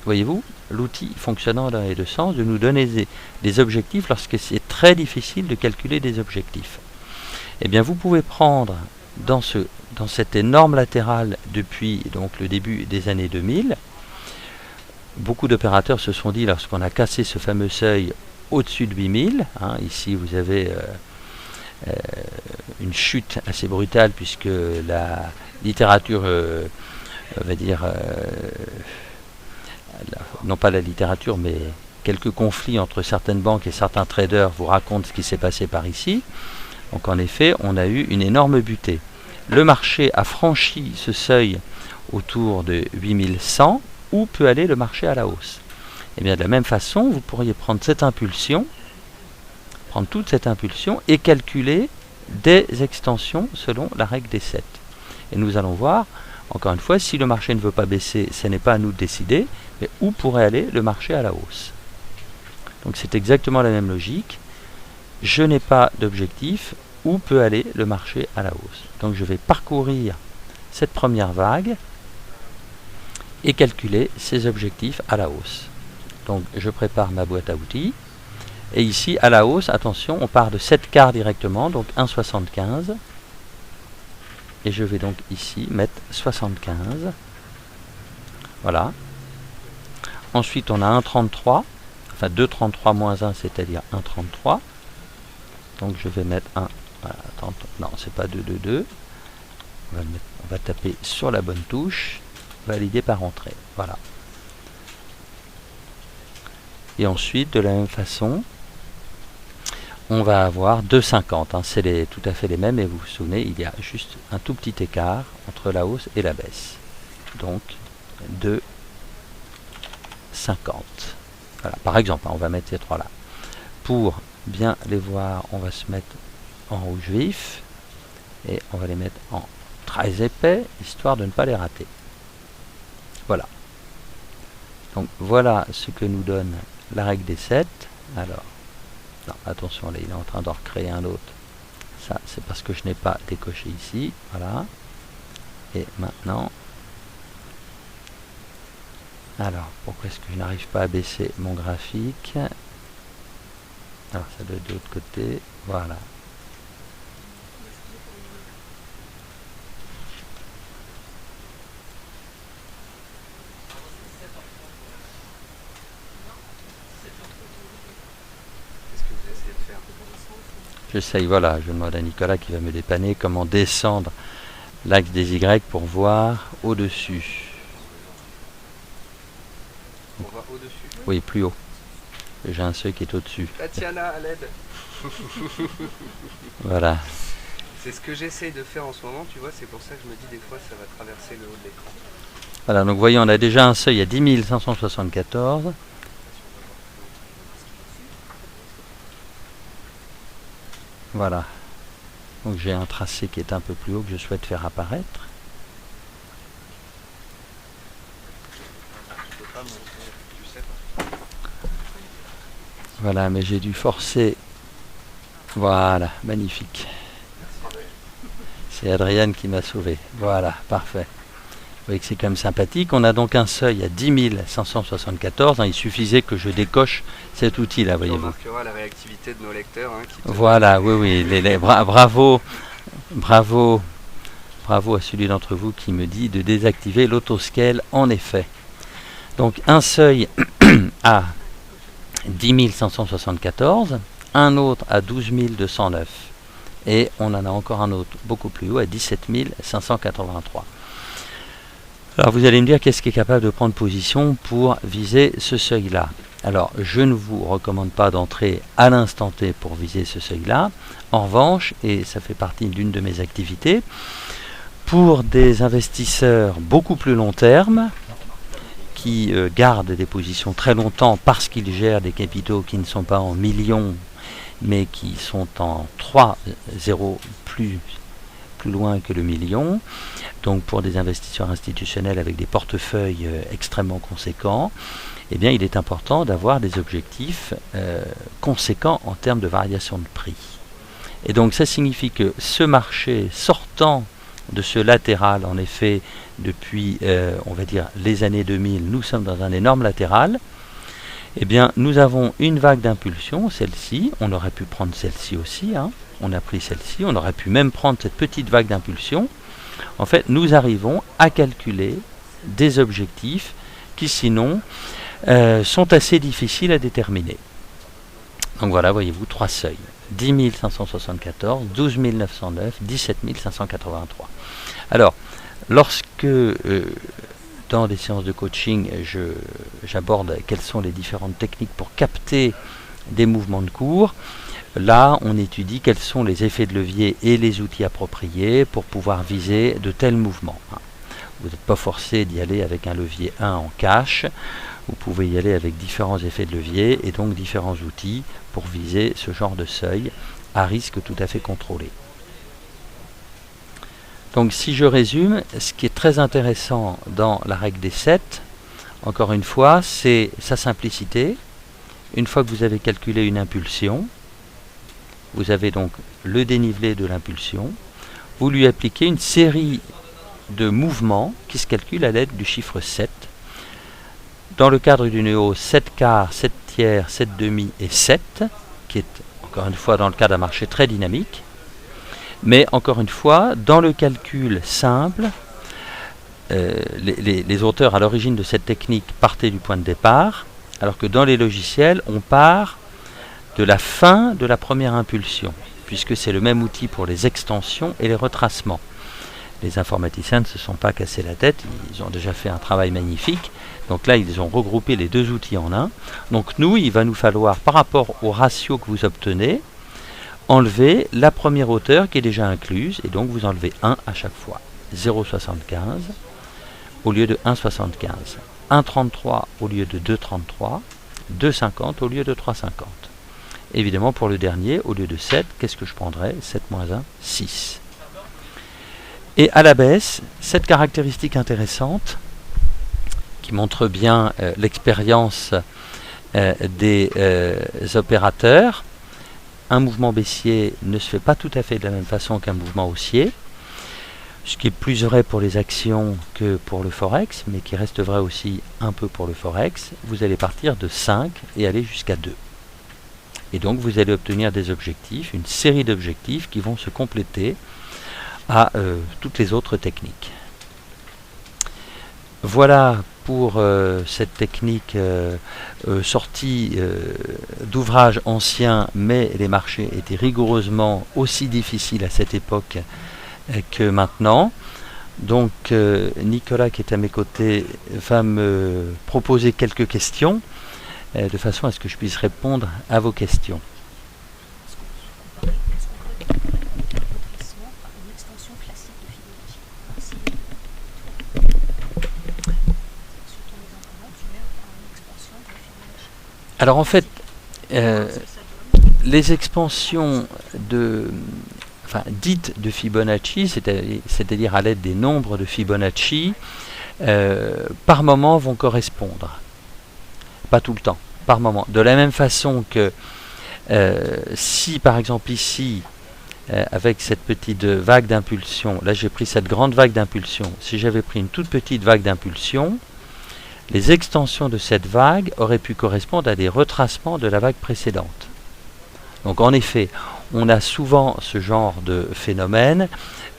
Voyez-vous, l'outil fonctionnant dans les deux sens, de nous donner des objectifs lorsque c'est très difficile de calculer des objectifs. Eh bien, vous pouvez prendre dans cette énorme latérale depuis donc, le début des années 2000, beaucoup d'opérateurs se sont dit, lorsqu'on a cassé ce fameux seuil au-dessus de 8000, ici vous avez une chute assez brutale puisque la littérature, va dire, non pas la littérature, mais quelques conflits entre certaines banques et certains traders vous racontent ce qui s'est passé par ici. Donc en effet, on a eu une énorme butée. Le marché a franchi ce seuil autour de 8100. Où peut aller le marché à la hausse? Et bien de la même façon, vous pourriez prendre cette impulsion, prendre toute cette impulsion et calculer des extensions selon la règle des 7. Et nous allons voir, encore une fois, si le marché ne veut pas baisser, ce n'est pas à nous de décider, mais où pourrait aller le marché à la hausse. Donc c'est exactement la même logique. Je n'ai pas d'objectif, où peut aller le marché à la hausse. Donc je vais parcourir cette première vague et calculer ces objectifs à la hausse. Donc je prépare ma boîte à outils. Et ici, à la hausse, attention, on part de 7 quarts directement, donc 1,75. Et je vais donc ici mettre 75. Voilà. Ensuite, on a 1,33. Enfin, 2,33 moins 1, c'est-à-dire 1,33. Donc je vais mettre 1. Voilà, attends, non, c'est pas 2,22. On va taper sur la bonne touche. Valider par entrée. Voilà. Et ensuite, de la même façon, on va avoir 2,50. C'est tout à fait les mêmes, et vous vous souvenez, il y a juste un tout petit écart entre la hausse et la baisse. Donc, 2,50. Voilà, par exemple, on va mettre ces trois-là. Pour bien les voir, on va se mettre en rouge vif, et on va les mettre en très épais, histoire de ne pas les rater. Voilà. Donc voilà ce que nous donne la règle des 7. Alors, non, attention, là, il est en train d'en recréer un autre. Ça, c'est parce que je n'ai pas décoché ici. Voilà. Et maintenant... Alors, pourquoi est-ce que je n'arrive pas à baisser mon graphique? Alors, ça doit être de l'autre côté. Voilà. J'essaye, voilà, je demande à Nicolas qui va me dépanner comment descendre l'axe des Y pour voir au-dessus. On va au-dessus. Oui, plus haut. J'ai un seuil qui est au-dessus. Tatiana, à l'aide. Voilà. C'est ce que j'essaye de faire en ce moment, tu vois, c'est pour ça que je me dis des fois ça va traverser le haut de l'écran. Voilà, donc vous voyez, on a déjà un seuil à 10 574. Voilà. Donc j'ai un tracé qui est un peu plus haut que je souhaite faire apparaître. Je peux pas montrer, tu sais pas. Voilà, mais j'ai dû forcer. Voilà, magnifique. C'est Adrienne qui m'a sauvé. Voilà, parfait. Vous voyez que c'est quand même sympathique. On a donc un seuil à 10 574. Il suffisait que je décoche cet outil-là, voyez-vous. On remarquera la réactivité de nos lecteurs. Voilà, oui. Bravo à celui d'entre vous qui me dit de désactiver l'autoscale, en effet. Donc un seuil à 10 574, un autre à 12 209. Et on en a encore un autre beaucoup plus haut à 17 583. Alors vous allez me dire qu'est-ce qui est capable de prendre position pour viser ce seuil-là. Alors je ne vous recommande pas d'entrer à l'instant T pour viser ce seuil-là. En revanche, et ça fait partie d'une de mes activités, pour des investisseurs beaucoup plus long terme, qui gardent des positions très longtemps parce qu'ils gèrent des capitaux qui ne sont pas en millions, mais qui sont en 3 zéros plus loin que le million. Donc pour des investisseurs institutionnels avec des portefeuilles extrêmement conséquents, eh bien il est important d'avoir des objectifs conséquents en termes de variation de prix. Et donc ça signifie que ce marché sortant de ce latéral, en effet, depuis, on va dire, les années 2000, nous sommes dans un énorme latéral. Eh bien, nous avons une vague d'impulsion, celle-ci. On aurait pu prendre celle-ci aussi. On a pris celle-ci. On aurait pu même prendre cette petite vague d'impulsion. En fait, nous arrivons à calculer des objectifs qui, sinon, sont assez difficiles à déterminer. Donc voilà, voyez-vous, trois seuils. 10 574, 12 909, 17 583. Alors, lorsque dans des séances de coaching, j'aborde quelles sont les différentes techniques pour capter des mouvements de cours, là, on étudie quels sont les effets de levier et les outils appropriés pour pouvoir viser de tels mouvements. Vous n'êtes pas forcé d'y aller avec un levier 1 en cash. Vous pouvez y aller avec différents effets de levier et donc différents outils pour viser ce genre de seuil à risque tout à fait contrôlé. Donc si je résume, ce qui est très intéressant dans la règle des 7, encore une fois, c'est sa simplicité. Une fois que vous avez calculé une impulsion, vous avez donc le dénivelé de l'impulsion, vous lui appliquez une série de mouvements qui se calculent à l'aide du chiffre 7. Dans le cadre du néo, 7 quarts, 7 tiers, 7 demi et 7, qui est encore une fois dans le cas d'un marché très dynamique. Mais encore une fois, dans le calcul simple, les auteurs à l'origine de cette technique partaient du point de départ, alors que dans les logiciels, on part de la fin de la première impulsion, puisque c'est le même outil pour les extensions et les retracements. Les informaticiens ne se sont pas cassés la tête, ils ont déjà fait un travail magnifique. Donc là, ils ont regroupé les deux outils en un. Donc nous, il va nous falloir, par rapport au ratio que vous obtenez, enlever la première hauteur qui est déjà incluse, et donc vous enlevez 1 à chaque fois. 0,75 au lieu de 1,75. 1,33 au lieu de 2,33. 2,50 au lieu de 3,50. Évidemment, pour le dernier, au lieu de 7, qu'est-ce que je prendrais? 7 moins 1, 6. Et à la baisse, cette caractéristique intéressante, qui montre bien l'expérience des opérateurs, un mouvement baissier ne se fait pas tout à fait de la même façon qu'un mouvement haussier, ce qui est plus vrai pour les actions que pour le Forex, mais qui reste vrai aussi un peu pour le Forex. Vous allez partir de 5 et aller jusqu'à 2. Et donc vous allez obtenir des objectifs, une série d'objectifs qui vont se compléter à toutes les autres techniques. Voilà pour cette technique sortie d'ouvrages anciens, mais les marchés étaient rigoureusement aussi difficiles à cette époque que maintenant. Donc Nicolas, qui est à mes côtés, va me proposer quelques questions de façon à ce que je puisse répondre à vos questions. Alors en fait, les expansions dites de Fibonacci, c'est-à-dire à l'aide des nombres de Fibonacci, par moment vont correspondre. Pas tout le temps, par moment. De la même façon que si par exemple ici, avec cette petite vague d'impulsion, là j'ai pris cette grande vague d'impulsion, si j'avais pris une toute petite vague d'impulsion, les extensions de cette vague auraient pu correspondre à des retracements de la vague précédente. Donc en effet, on a souvent ce genre de phénomène.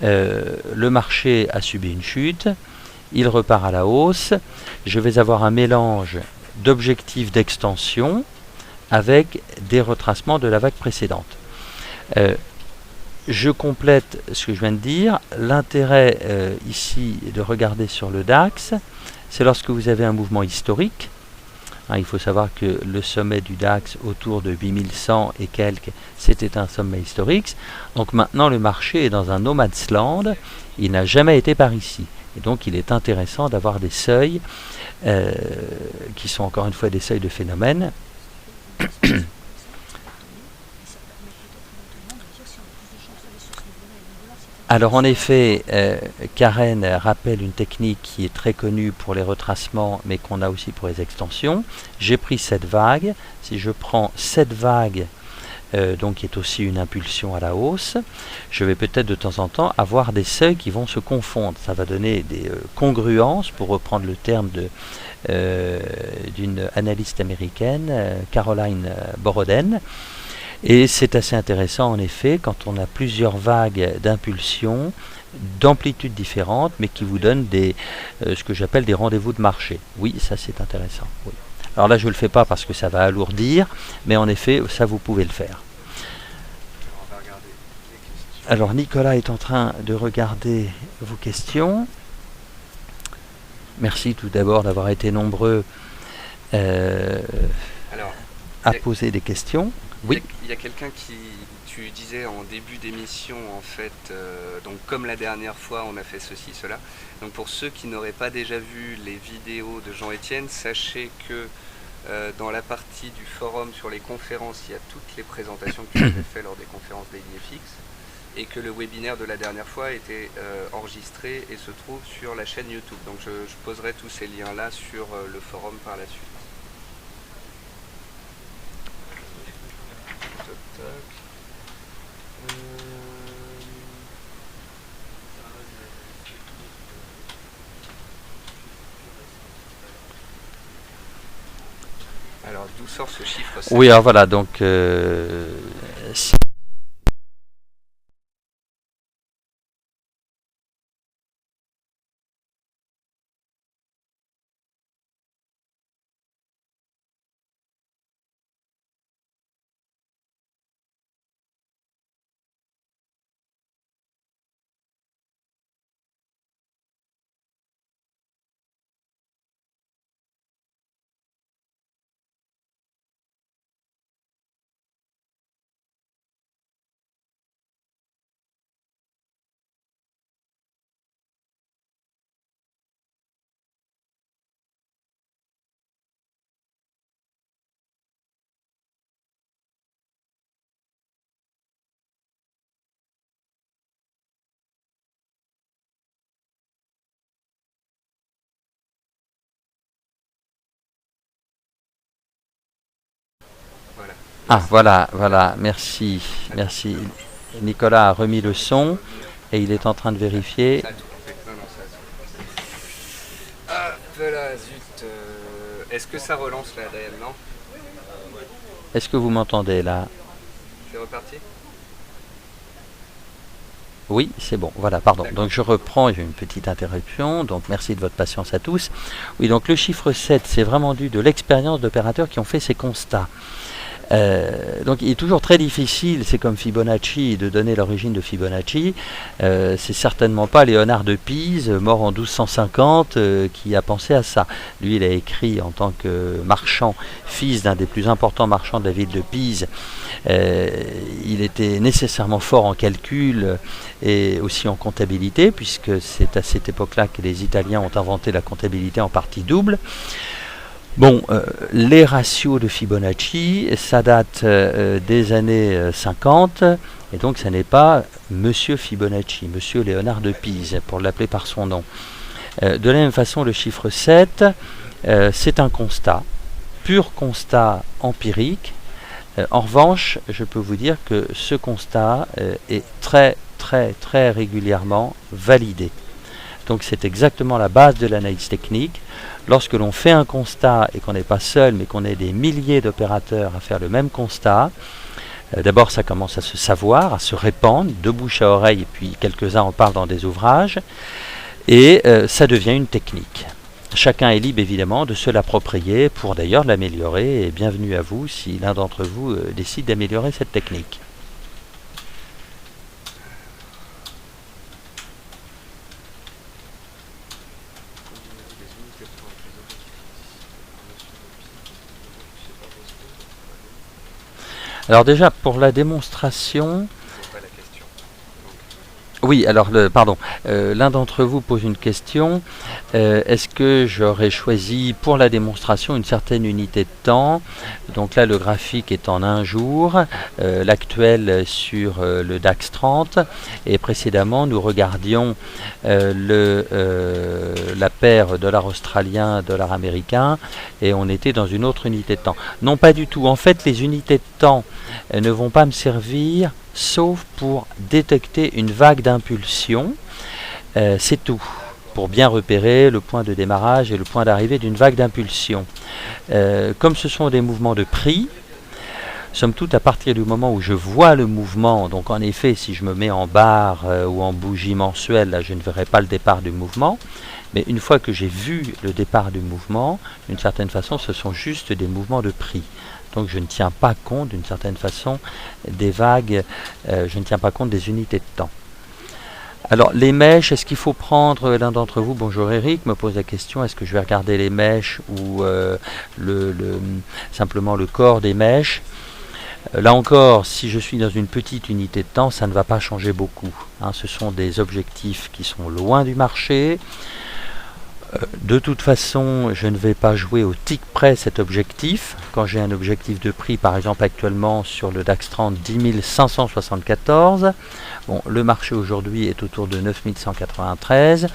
Le marché a subi une chute, il repart à la hausse. Je vais avoir un mélange d'objectifs d'extension avec des retracements de la vague précédente. Je complète ce que je viens de dire. L'intérêt ici de regarder sur le DAX, c'est lorsque vous avez un mouvement historique. Il faut savoir que le sommet du DAX autour de 8100 et quelques, c'était un sommet historique. Donc maintenant le marché est dans un no man's land, il n'a jamais été par ici. Et donc il est intéressant d'avoir des seuils qui sont encore une fois des seuils de phénomène. Alors en effet, Karen rappelle une technique qui est très connue pour les retracements, mais qu'on a aussi pour les extensions. J'ai pris cette vague. Si je prends cette vague, donc qui est aussi une impulsion à la hausse, je vais peut-être de temps en temps avoir des seuils qui vont se confondre. Ça va donner des congruences, pour reprendre le terme d'une analyste américaine, Caroline Boroden. Et c'est assez intéressant en effet quand on a plusieurs vagues d'impulsion, d'amplitudes différentes, mais qui vous donnent ce que j'appelle des rendez-vous de marché. Oui, ça c'est intéressant. Oui. Alors là je ne le fais pas parce que ça va alourdir, mais en effet ça vous pouvez le faire. Alors Nicolas est en train de regarder vos questions. Merci tout d'abord d'avoir été nombreux à poser des questions. Oui. Il y a quelqu'un qui, tu disais en début d'émission, en fait, donc comme la dernière fois, on a fait ceci, cela. Donc pour ceux qui n'auraient pas déjà vu les vidéos de Jean-Étienne, sachez que dans la partie du forum sur les conférences, il y a toutes les présentations que tu avais fait lors des conférences d'IDFX, et que le webinaire de la dernière fois a été enregistré et se trouve sur la chaîne YouTube. Donc je poserai tous ces liens-là sur le forum par la suite. Alors, d'où sort ce chiffre 7? Oui, alors voilà, donc Ah, voilà, merci. Nicolas a remis le son et il est en train de vérifier. Ah, voilà, zut. Est-ce que ça relance là, Adrien? Non? Est-ce que vous m'entendez là? C'est reparti? Oui, c'est bon, voilà, pardon. Donc je reprends, j'ai une petite interruption, donc merci de votre patience à tous. Oui, donc le chiffre 7, c'est vraiment dû de l'expérience d'opérateurs qui ont fait ces constats. Donc il est toujours très difficile, c'est comme Fibonacci, de donner l'origine de Fibonacci. C'est certainement pas Léonard de Pise, mort en 1250, qui a pensé à ça. Lui, il a écrit en tant que marchand, fils d'un des plus importants marchands de la ville de Pise. Il était nécessairement fort en calcul et aussi en comptabilité, puisque c'est à cette époque-là que les Italiens ont inventé la comptabilité en partie double. Bon, les ratios de Fibonacci, ça date des années 50, et donc ça n'est pas Monsieur Fibonacci, Monsieur Léonard de Pise, pour l'appeler par son nom. De la même façon, le chiffre 7, c'est un constat, pur constat empirique. En revanche, je peux vous dire que ce constat est très régulièrement validé. Donc c'est exactement la base de l'analyse technique. Lorsque l'on fait un constat et qu'on n'est pas seul, mais qu'on est des milliers d'opérateurs à faire le même constat, d'abord ça commence à se savoir, à se répandre de bouche à oreille, et puis quelques-uns en parlent dans des ouvrages, et ça devient une technique. Chacun est libre évidemment de se l'approprier pour d'ailleurs l'améliorer, et bienvenue à vous si l'un d'entre vous décide d'améliorer cette technique. Alors déjà, pour la démonstration... Oui, alors, pardon, l'un d'entre vous pose une question. Est-ce que j'aurais choisi pour la démonstration une certaine unité de temps? Donc là, le graphique est en 1 jour, l'actuel sur le DAX 30, et précédemment, nous regardions la paire dollar australien, dollar américain, et on était dans une autre unité de temps. Non, pas du tout. En fait, les unités de temps ne vont pas me servir sauf pour détecter une vague d'impulsion, c'est tout, pour bien repérer le point de démarrage et le point d'arrivée d'une vague d'impulsion. Comme ce sont des mouvements de prix, somme toute, à partir du moment où je vois le mouvement, donc en effet, si je me mets en barre ou en bougie mensuelle, là, je ne verrai pas le départ du mouvement, mais une fois que j'ai vu le départ du mouvement, d'une certaine façon, ce sont juste des mouvements de prix. Donc je ne tiens pas compte d'une certaine façon des vagues, je ne tiens pas compte des unités de temps. Alors les mèches, est-ce qu'il faut prendre, l'un d'entre vous, bonjour Eric, me pose la question, est-ce que je vais regarder les mèches ou simplement le corps des mèches? Là encore, si je suis dans une petite unité de temps, ça ne va pas changer beaucoup. Ce sont des objectifs qui sont loin du marché. De toute façon, je ne vais pas jouer au tick près cet objectif. Quand j'ai un objectif de prix, par exemple actuellement sur le DAX 30, 10 574. Bon, le marché aujourd'hui est autour de 9 193.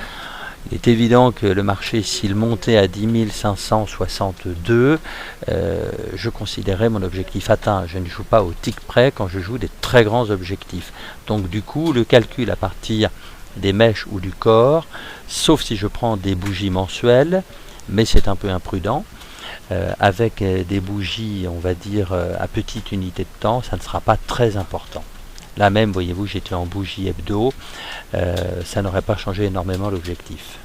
Il est évident que le marché, s'il montait à 10 562, je considérais mon objectif atteint. Je ne joue pas au tick près quand je joue des très grands objectifs. Donc du coup, le calcul à partir des mèches ou du corps, sauf si je prends des bougies mensuelles, mais c'est un peu imprudent, avec des bougies, on va dire, à petite unité de temps, ça ne sera pas très important. Là même, voyez-vous, j'étais en bougie hebdo, ça n'aurait pas changé énormément l'objectif.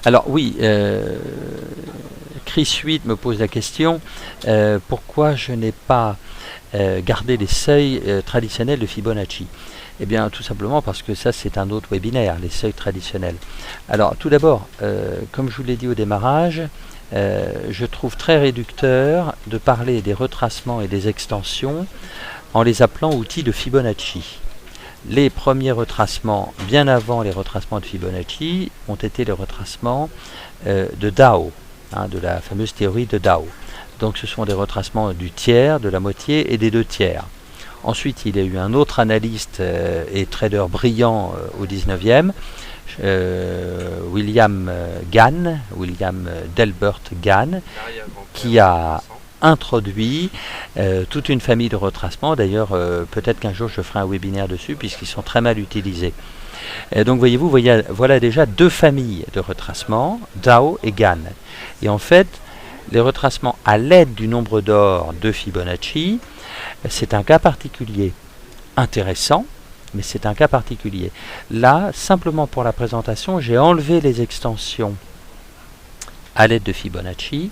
Alors oui, Chris 8 me pose la question, pourquoi je n'ai pas gardé les seuils traditionnels de Fibonacci? Eh bien, tout simplement parce que ça, c'est un autre webinaire, les seuils traditionnels. Alors, tout d'abord, comme je vous l'ai dit au démarrage, je trouve très réducteur de parler des retracements et des extensions en les appelant outils de Fibonacci. Les premiers retracements, bien avant les retracements de Fibonacci, ont été les retracements de Dow, de la fameuse théorie de Dow. Donc ce sont des retracements du tiers, de la moitié et des 2 tiers. Ensuite, il y a eu un autre analyste et trader brillant au 19e, William Delbert Gann, qui a introduit toute une famille de retracements. D'ailleurs, peut-être qu'un jour je ferai un webinaire dessus, puisqu'ils sont très mal utilisés. Donc voyez-vous, voilà déjà deux familles de retracements, Dao et Gann. Et en fait, les retracements à l'aide du nombre d'or de Fibonacci, c'est un cas particulier intéressant, mais c'est un cas particulier. Là, simplement pour la présentation, j'ai enlevé les extensions à l'aide de Fibonacci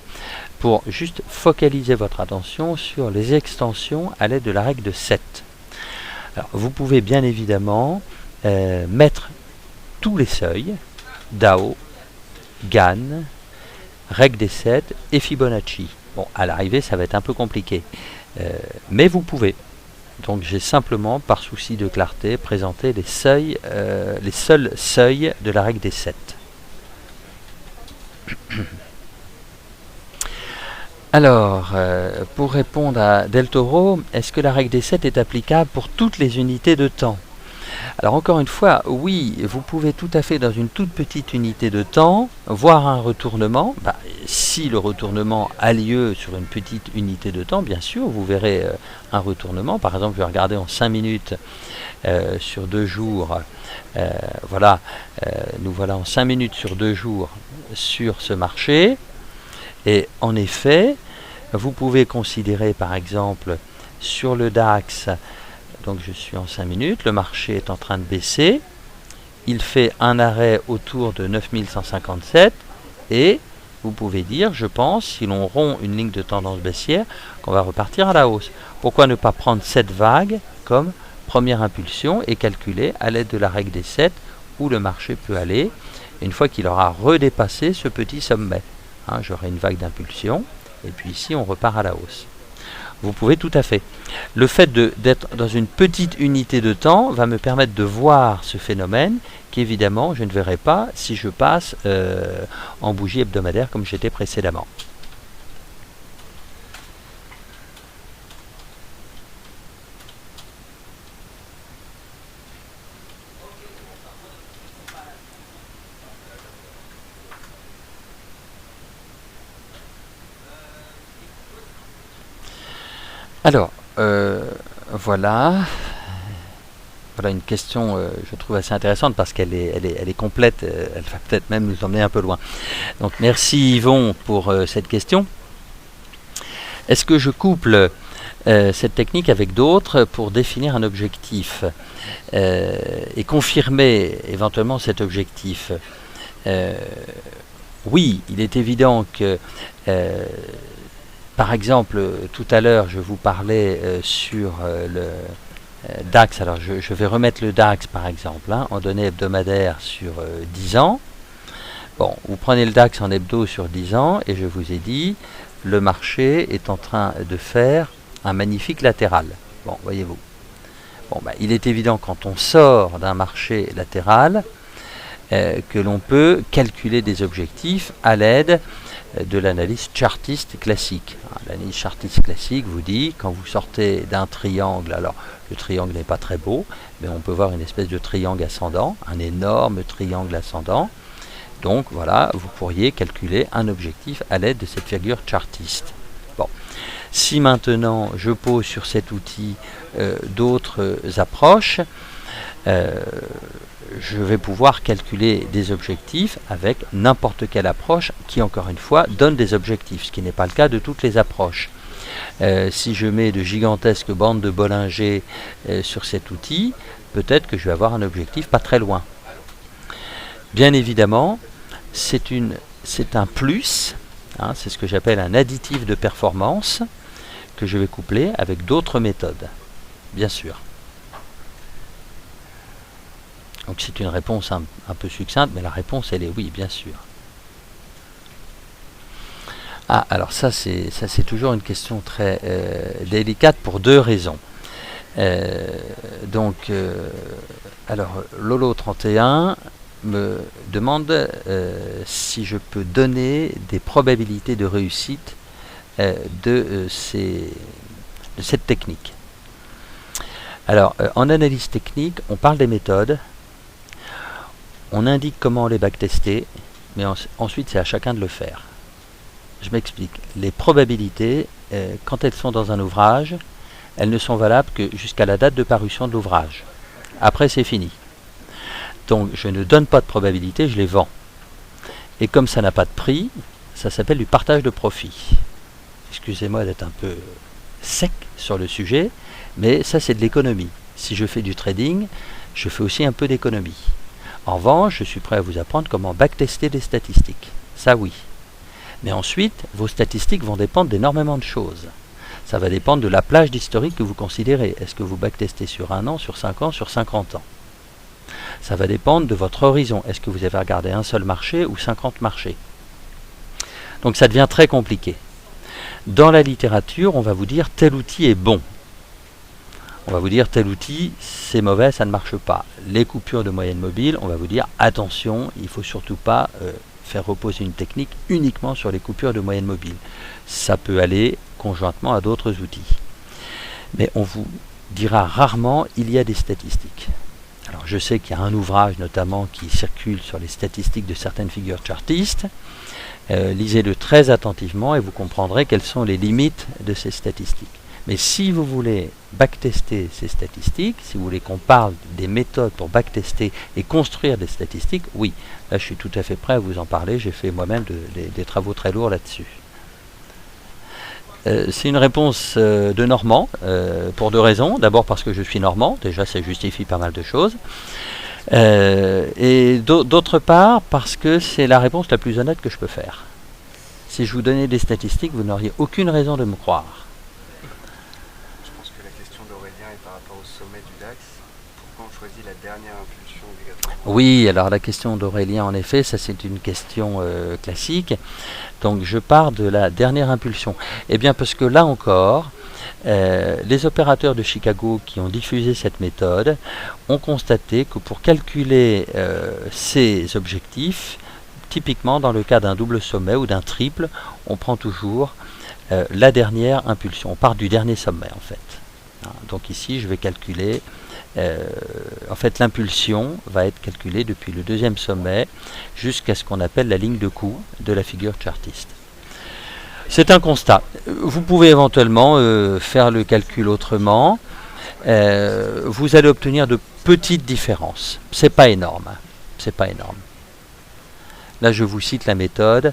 pour juste focaliser votre attention sur les extensions à l'aide de la règle de 7. Alors, vous pouvez bien évidemment mettre tous les seuils, Dao, Gann, règle des 7 et Fibonacci. Bon, à l'arrivée, ça va être un peu compliqué, mais vous pouvez. Donc j'ai simplement, par souci de clarté, présenté les seuls seuils de la règle des 7. Alors, pour répondre à Del Toro, est-ce que la règle des 7 est applicable pour toutes les unités de temps? Alors encore une fois, oui, vous pouvez tout à fait dans une toute petite unité de temps voir un retournement. Si le retournement a lieu sur une petite unité de temps, bien sûr, vous verrez un retournement. Par exemple, je vais regarder en 5 minutes sur 2 jours. Nous voilà en 5 minutes sur 2 jours sur ce marché. Et en effet, vous pouvez considérer par exemple sur le DAX. Donc je suis en 5 minutes, le marché est en train de baisser, il fait un arrêt autour de 9157 et vous pouvez dire, je pense, si l'on rompt une ligne de tendance baissière, qu'on va repartir à la hausse. Pourquoi ne pas prendre cette vague comme première impulsion et calculer à l'aide de la règle des 7 où le marché peut aller une fois qu'il aura redépassé ce petit sommet. J'aurai une vague d'impulsion et puis ici on repart à la hausse. Vous pouvez tout à fait. Le fait d'être dans une petite unité de temps va me permettre de voir ce phénomène qu'évidemment je ne verrai pas si je passe en bougie hebdomadaire comme j'étais précédemment. Alors, voilà une question, je trouve assez intéressante parce qu'elle est complète, elle va peut-être même nous emmener un peu loin. Donc, merci Yvon pour cette question. Est-ce que je couple cette technique avec d'autres pour définir un objectif et confirmer éventuellement cet objectif? Oui, il est évident que par exemple, tout à l'heure, je vous parlais sur le DAX. Alors, je vais remettre le DAX, par exemple, en données hebdomadaires sur 10 ans. Bon, vous prenez le DAX en hebdo sur 10 ans, et je vous ai dit, le marché est en train de faire un magnifique latéral. Bon, voyez-vous. Bon, il est évident, quand on sort d'un marché latéral, que l'on peut calculer des objectifs à l'aide de l'analyse chartiste classique. L'analyse chartiste classique vous dit, quand vous sortez d'un triangle, alors le triangle n'est pas très beau, mais on peut voir une espèce de triangle ascendant, un énorme triangle ascendant. Donc voilà, vous pourriez calculer un objectif à l'aide de cette figure chartiste. Bon, si maintenant je pose sur cet outil d'autres approches, je vais pouvoir calculer des objectifs avec n'importe quelle approche qui, encore une fois, donne des objectifs, ce qui n'est pas le cas de toutes les approches. Si je mets de gigantesques bandes de Bollinger sur cet outil, peut-être que je vais avoir un objectif pas très loin. Bien évidemment, c'est un plus, c'est ce que j'appelle un additif de performance que je vais coupler avec d'autres méthodes, bien sûr. Donc c'est une réponse un peu succincte, mais la réponse elle est oui, bien sûr. Alors ça c'est toujours une question très délicate pour deux raisons. Alors Lolo31 me demande si je peux donner des probabilités de réussite de cette technique. Alors en analyse technique, on parle des méthodes. on indique comment les backtester, mais ensuite c'est à chacun de le faire. Je m'explique. Les probabilités, quand elles sont dans un ouvrage, elles ne sont valables que jusqu'à la date de parution de l'ouvrage. Après, c'est fini. Donc, je ne donne pas de probabilité, je les vends. Et comme ça n'a pas de prix, ça s'appelle du partage de profit. Excusez-moi d'être un peu sec sur le sujet, mais ça, c'est de l'économie. Si je fais du trading, je fais aussi un peu d'économie. En revanche, je suis prêt à vous apprendre comment backtester des statistiques. Ça, oui. Mais ensuite, vos statistiques vont dépendre d'énormément de choses. Ça va dépendre de la plage d'historique que vous considérez. Est-ce que vous backtestez sur 1 an, sur 5 ans, sur 50 ans? Ça va dépendre de votre horizon. Est-ce que vous avez regardé un seul marché ou 50 marchés? Donc ça devient très compliqué. Dans la littérature, on va vous dire tel outil est bon. On va vous dire tel outil, c'est mauvais, ça ne marche pas. Les coupures de moyenne mobile, on va vous dire attention, il ne faut surtout pas faire reposer une technique uniquement sur les coupures de moyenne mobile. Ça peut aller conjointement à d'autres outils. Mais on vous dira rarement il y a des statistiques. Alors je sais qu'il y a un ouvrage notamment qui circule sur les statistiques de certaines figures chartistes. Lisez-le très attentivement et vous comprendrez quelles sont les limites de ces statistiques. Mais si vous voulez backtester ces statistiques, si vous voulez qu'on parle des méthodes pour backtester et construire des statistiques, oui, là je suis tout à fait prêt à vous en parler, j'ai fait moi-même des travaux très lourds là-dessus. C'est une réponse de Normand, pour deux raisons. D'abord parce que je suis Normand, déjà ça justifie pas mal de choses. Et d'autre part parce que c'est la réponse la plus honnête que je peux faire. Si je vous donnais des statistiques, vous n'auriez aucune raison de me croire. Je pense que la question d'Aurélien est par rapport au sommet du DAX. Pourquoi on choisit la dernière impulsion obligatoire? Oui, alors la question d'Aurélien, en effet, ça c'est une question classique. Donc je pars de la dernière impulsion. Eh bien parce que là encore, les opérateurs de Chicago qui ont diffusé cette méthode ont constaté que pour calculer ces objectifs, typiquement dans le cas d'un double sommet ou d'un triple, on prend toujours la dernière impulsion. On part du dernier sommet en fait. Donc ici je vais calculer, en fait l'impulsion va être calculée depuis le deuxième sommet jusqu'à ce qu'on appelle la ligne de coup de la figure chartiste. C'est un constat. Vous pouvez éventuellement faire le calcul autrement. Vous allez obtenir de petites différences. C'est pas énorme. C'est pas énorme. Là, je vous cite la méthode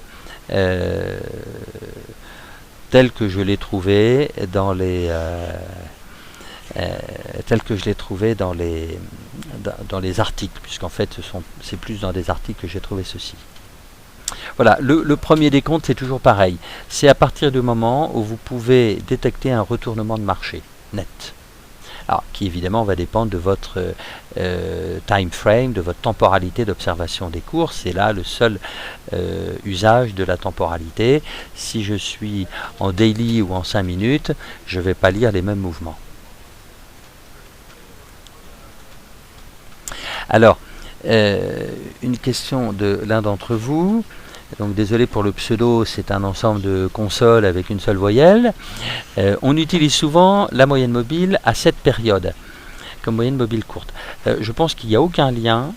telle que je l'ai trouvée dans les dans les articles, puisqu'en fait c'est plus dans des articles que j'ai trouvé ceci. Voilà, le premier décompte c'est toujours pareil. C'est à partir du moment où vous pouvez détecter un retournement de marché net. Alors, qui évidemment va dépendre de votre time frame, de votre temporalité d'observation des cours. C'est là le seul usage de la temporalité. Si je suis en daily ou en 5 minutes, je ne vais pas lire les mêmes mouvements. Alors, une question de l'un d'entre vous. Donc désolé pour le pseudo, c'est un ensemble de consoles avec une seule voyelle. On utilise souvent la moyenne mobile à cette période, comme moyenne mobile courte. Je pense qu'il n'y a aucun lien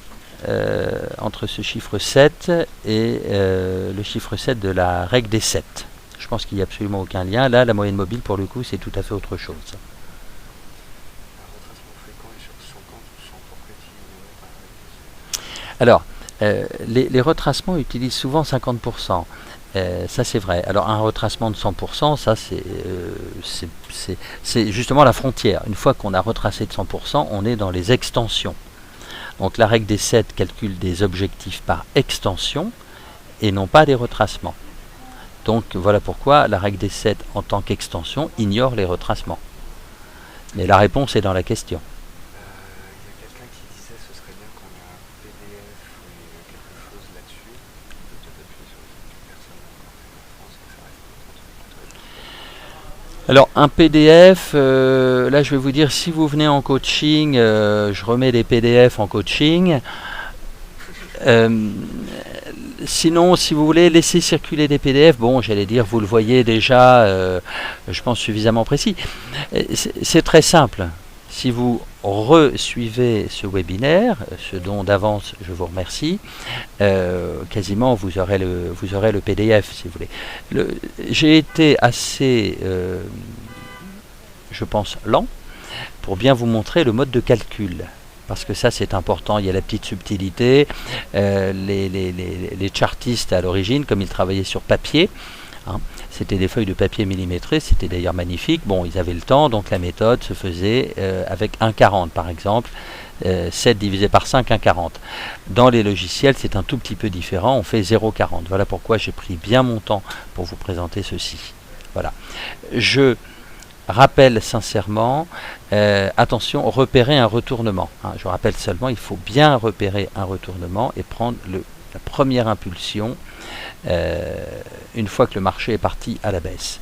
entre ce chiffre 7 et le chiffre 7 de la règle des 7. Je pense qu'il n'y a absolument aucun lien. Là, la moyenne mobile, pour le coup, c'est tout à fait autre chose. Alors, les retracements utilisent souvent 50%. Ça c'est vrai. Alors un retracement de 100%, ça c'est justement la frontière. Une fois qu'on a retracé de 100%, on est dans les extensions. Donc la règle des 7 calcule des objectifs par extension et non pas des retracements. Donc voilà pourquoi la règle des 7 en tant qu'extension ignore les retracements. Mais la réponse est dans la question. Alors un PDF, là je vais vous dire, si vous venez en coaching, je remets des PDF en coaching. Sinon, si vous voulez laisser circuler des PDF, bon, j'allais dire, vous le voyez déjà, je pense suffisamment précis. C'est très simple. Si vous re-suivez ce webinaire, ce dont d'avance je vous remercie. Quasiment vous aurez le PDF si vous voulez. J'ai été assez, je pense, lent pour bien vous montrer le mode de calcul. Parce que ça c'est important, il y a la petite subtilité. Les chartistes à l'origine, comme ils travaillaient sur papier, c'était des feuilles de papier millimétrées, c'était d'ailleurs magnifique. Bon, ils avaient le temps, donc la méthode se faisait avec 1,40 par exemple. 7 divisé par 5, 1,40. Dans les logiciels, c'est un tout petit peu différent, on fait 0,40. Voilà pourquoi j'ai pris bien mon temps pour vous présenter ceci. Voilà. Je rappelle sincèrement, attention, repérer un retournement. Je rappelle seulement, il faut bien repérer un retournement et prendre la première impulsion une fois que le marché est parti à la baisse.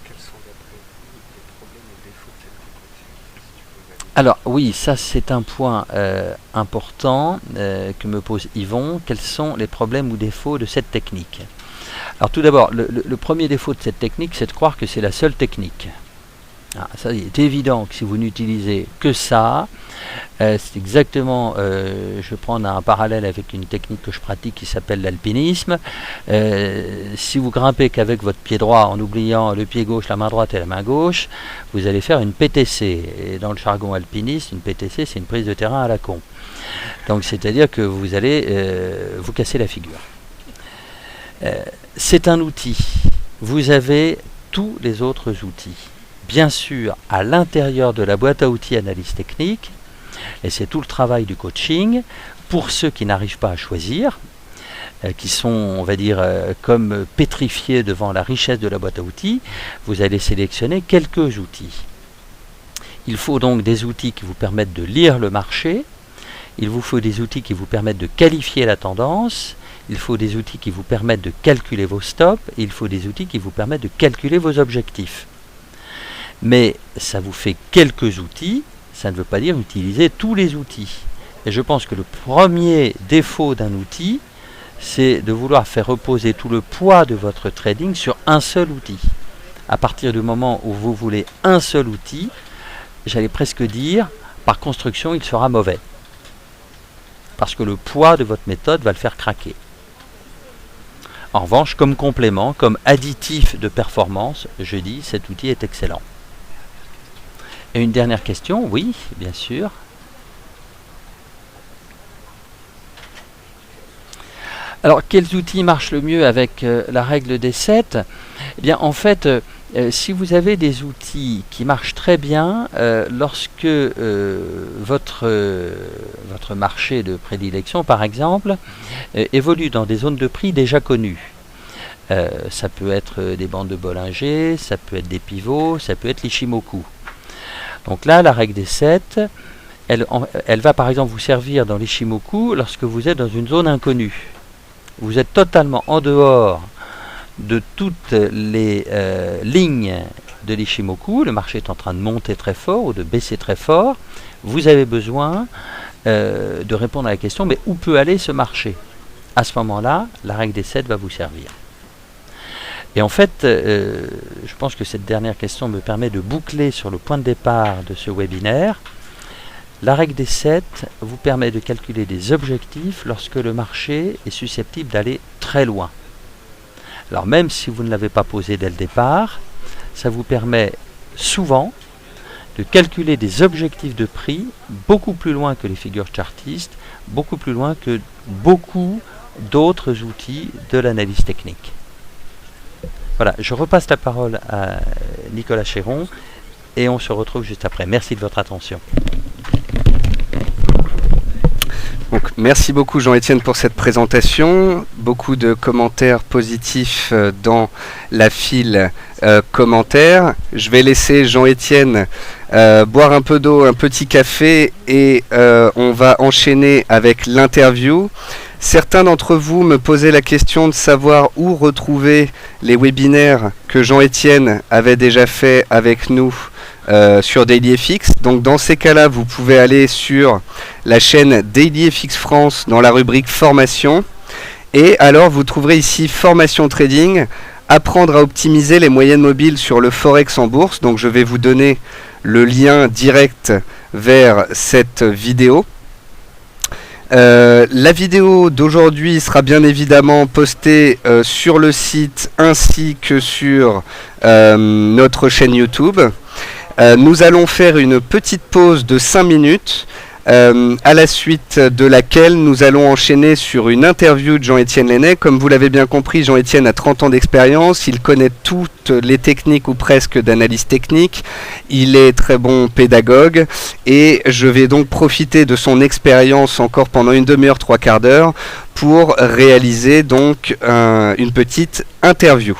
Quels sont d'après vous les problèmes ou défauts de cette technique ? Alors oui, ça c'est un point important que me pose Yvon. Quels sont les problèmes ou défauts de cette technique ? Alors tout d'abord, le premier défaut de cette technique, c'est de croire que c'est la seule technique. Ça, il est évident que si vous n'utilisez que ça, c'est exactement, je vais prendre un parallèle avec une technique que je pratique qui s'appelle l'alpinisme. Si vous grimpez qu'avec votre pied droit en oubliant le pied gauche, la main droite et la main gauche, vous allez faire une PTC. Et dans le jargon alpiniste, une PTC, c'est une prise de terrain à la con. Donc c'est-à-dire que vous allez vous casser la figure. C'est un outil. Vous avez tous les autres outils. Bien sûr, à l'intérieur de la boîte à outils analyse technique, et c'est tout le travail du coaching, pour ceux qui n'arrivent pas à choisir, qui sont, on va dire, comme pétrifiés devant la richesse de la boîte à outils, vous allez sélectionner quelques outils. Il faut donc des outils qui vous permettent de lire le marché, il vous faut des outils qui vous permettent de qualifier la tendance, il faut des outils qui vous permettent de calculer vos stops, et il faut des outils qui vous permettent de calculer vos objectifs. Mais ça vous fait quelques outils, ça ne veut pas dire utiliser tous les outils. Et je pense que le premier défaut d'un outil, c'est de vouloir faire reposer tout le poids de votre trading sur un seul outil. À partir du moment où vous voulez un seul outil, j'allais presque dire, par construction, il sera mauvais. Parce que le poids de votre méthode va le faire craquer. En revanche, comme complément, comme additif de performance, je dis cet outil est excellent. Et une dernière question, oui, bien sûr. Alors, quels outils marchent le mieux avec la règle des 7 ? Eh bien, en fait, si vous avez des outils qui marchent très bien, lorsque votre marché de prédilection, par exemple, évolue dans des zones de prix déjà connues, ça peut être des bandes de Bollinger, ça peut être des pivots, ça peut être l'Ishimoku. Donc là, la règle des 7, elle va par exemple vous servir dans l'Ishimoku lorsque vous êtes dans une zone inconnue. Vous êtes totalement en dehors de toutes les lignes de l'Ishimoku, le marché est en train de monter très fort ou de baisser très fort, vous avez besoin de répondre à la question, mais où peut aller ce marché ? À ce moment-là, la règle des 7 va vous servir. Et en fait, je pense que cette dernière question me permet de boucler sur le point de départ de ce webinaire. La règle des 7 vous permet de calculer des objectifs lorsque le marché est susceptible d'aller très loin. Alors même si vous ne l'avez pas posé dès le départ, ça vous permet souvent de calculer des objectifs de prix beaucoup plus loin que les figures chartistes, beaucoup plus loin que beaucoup d'autres outils de l'analyse technique. Voilà, je repasse la parole à Nicolas Chéron et on se retrouve juste après. Merci de votre attention. Donc, merci beaucoup Jean-Étienne pour cette présentation. Beaucoup de commentaires positifs dans la file commentaires. Je vais laisser Jean-Étienne boire un peu d'eau, un petit café et on va enchaîner avec l'interview. Certains d'entre vous me posaient la question de savoir où retrouver les webinaires que Jean-Étienne avait déjà fait avec nous sur DailyFX. Donc dans ces cas-là, vous pouvez aller sur la chaîne DailyFX France dans la rubrique formation. Et alors vous trouverez ici formation trading apprendre à optimiser les moyennes mobiles sur le Forex en bourse. Donc je vais vous donner le lien direct vers cette vidéo. La vidéo d'aujourd'hui sera bien évidemment postée sur le site ainsi que sur notre chaîne YouTube. Nous allons faire une petite pause de 5 minutes. À la suite de laquelle nous allons enchaîner sur une interview de Jean-Étienne Lenné. Comme vous l'avez bien compris, Jean-Étienne a 30 ans d'expérience, il connaît toutes les techniques ou presque d'analyse technique, il est très bon pédagogue et je vais donc profiter de son expérience encore pendant une demi-heure, 3/4 d'heure pour réaliser donc une petite interview.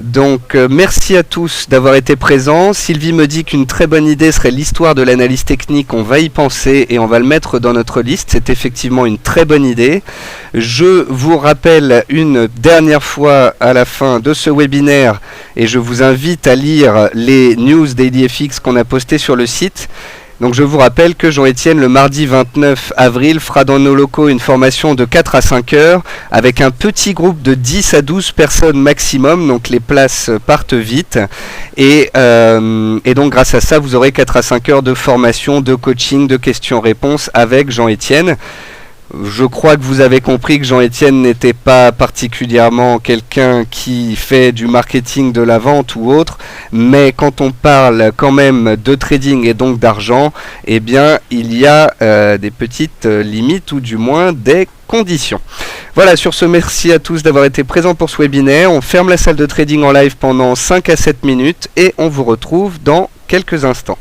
Donc merci à tous d'avoir été présents. Sylvie me dit qu'une très bonne idée serait l'histoire de l'analyse technique, on va y penser et on va le mettre dans notre liste, c'est effectivement une très bonne idée. Je vous rappelle une dernière fois à la fin de ce webinaire et je vous invite à lire les news DailyFX qu'on a postées sur le site. Donc je vous rappelle que Jean-Étienne, le mardi 29 avril, fera dans nos locaux une formation de 4 à 5 heures avec un petit groupe de 10 à 12 personnes maximum, donc les places partent vite. Et donc grâce à ça, vous aurez 4 à 5 heures de formation, de coaching, de questions-réponses avec Jean-Étienne. Je crois que vous avez compris que Jean-Étienne n'était pas particulièrement quelqu'un qui fait du marketing, de la vente ou autre, mais quand on parle quand même de trading et donc d'argent, eh bien il y a des petites limites ou du moins des conditions. Voilà, sur ce, merci à tous d'avoir été présents pour ce webinaire. On ferme la salle de trading en live pendant 5 à 7 minutes et on vous retrouve dans quelques instants.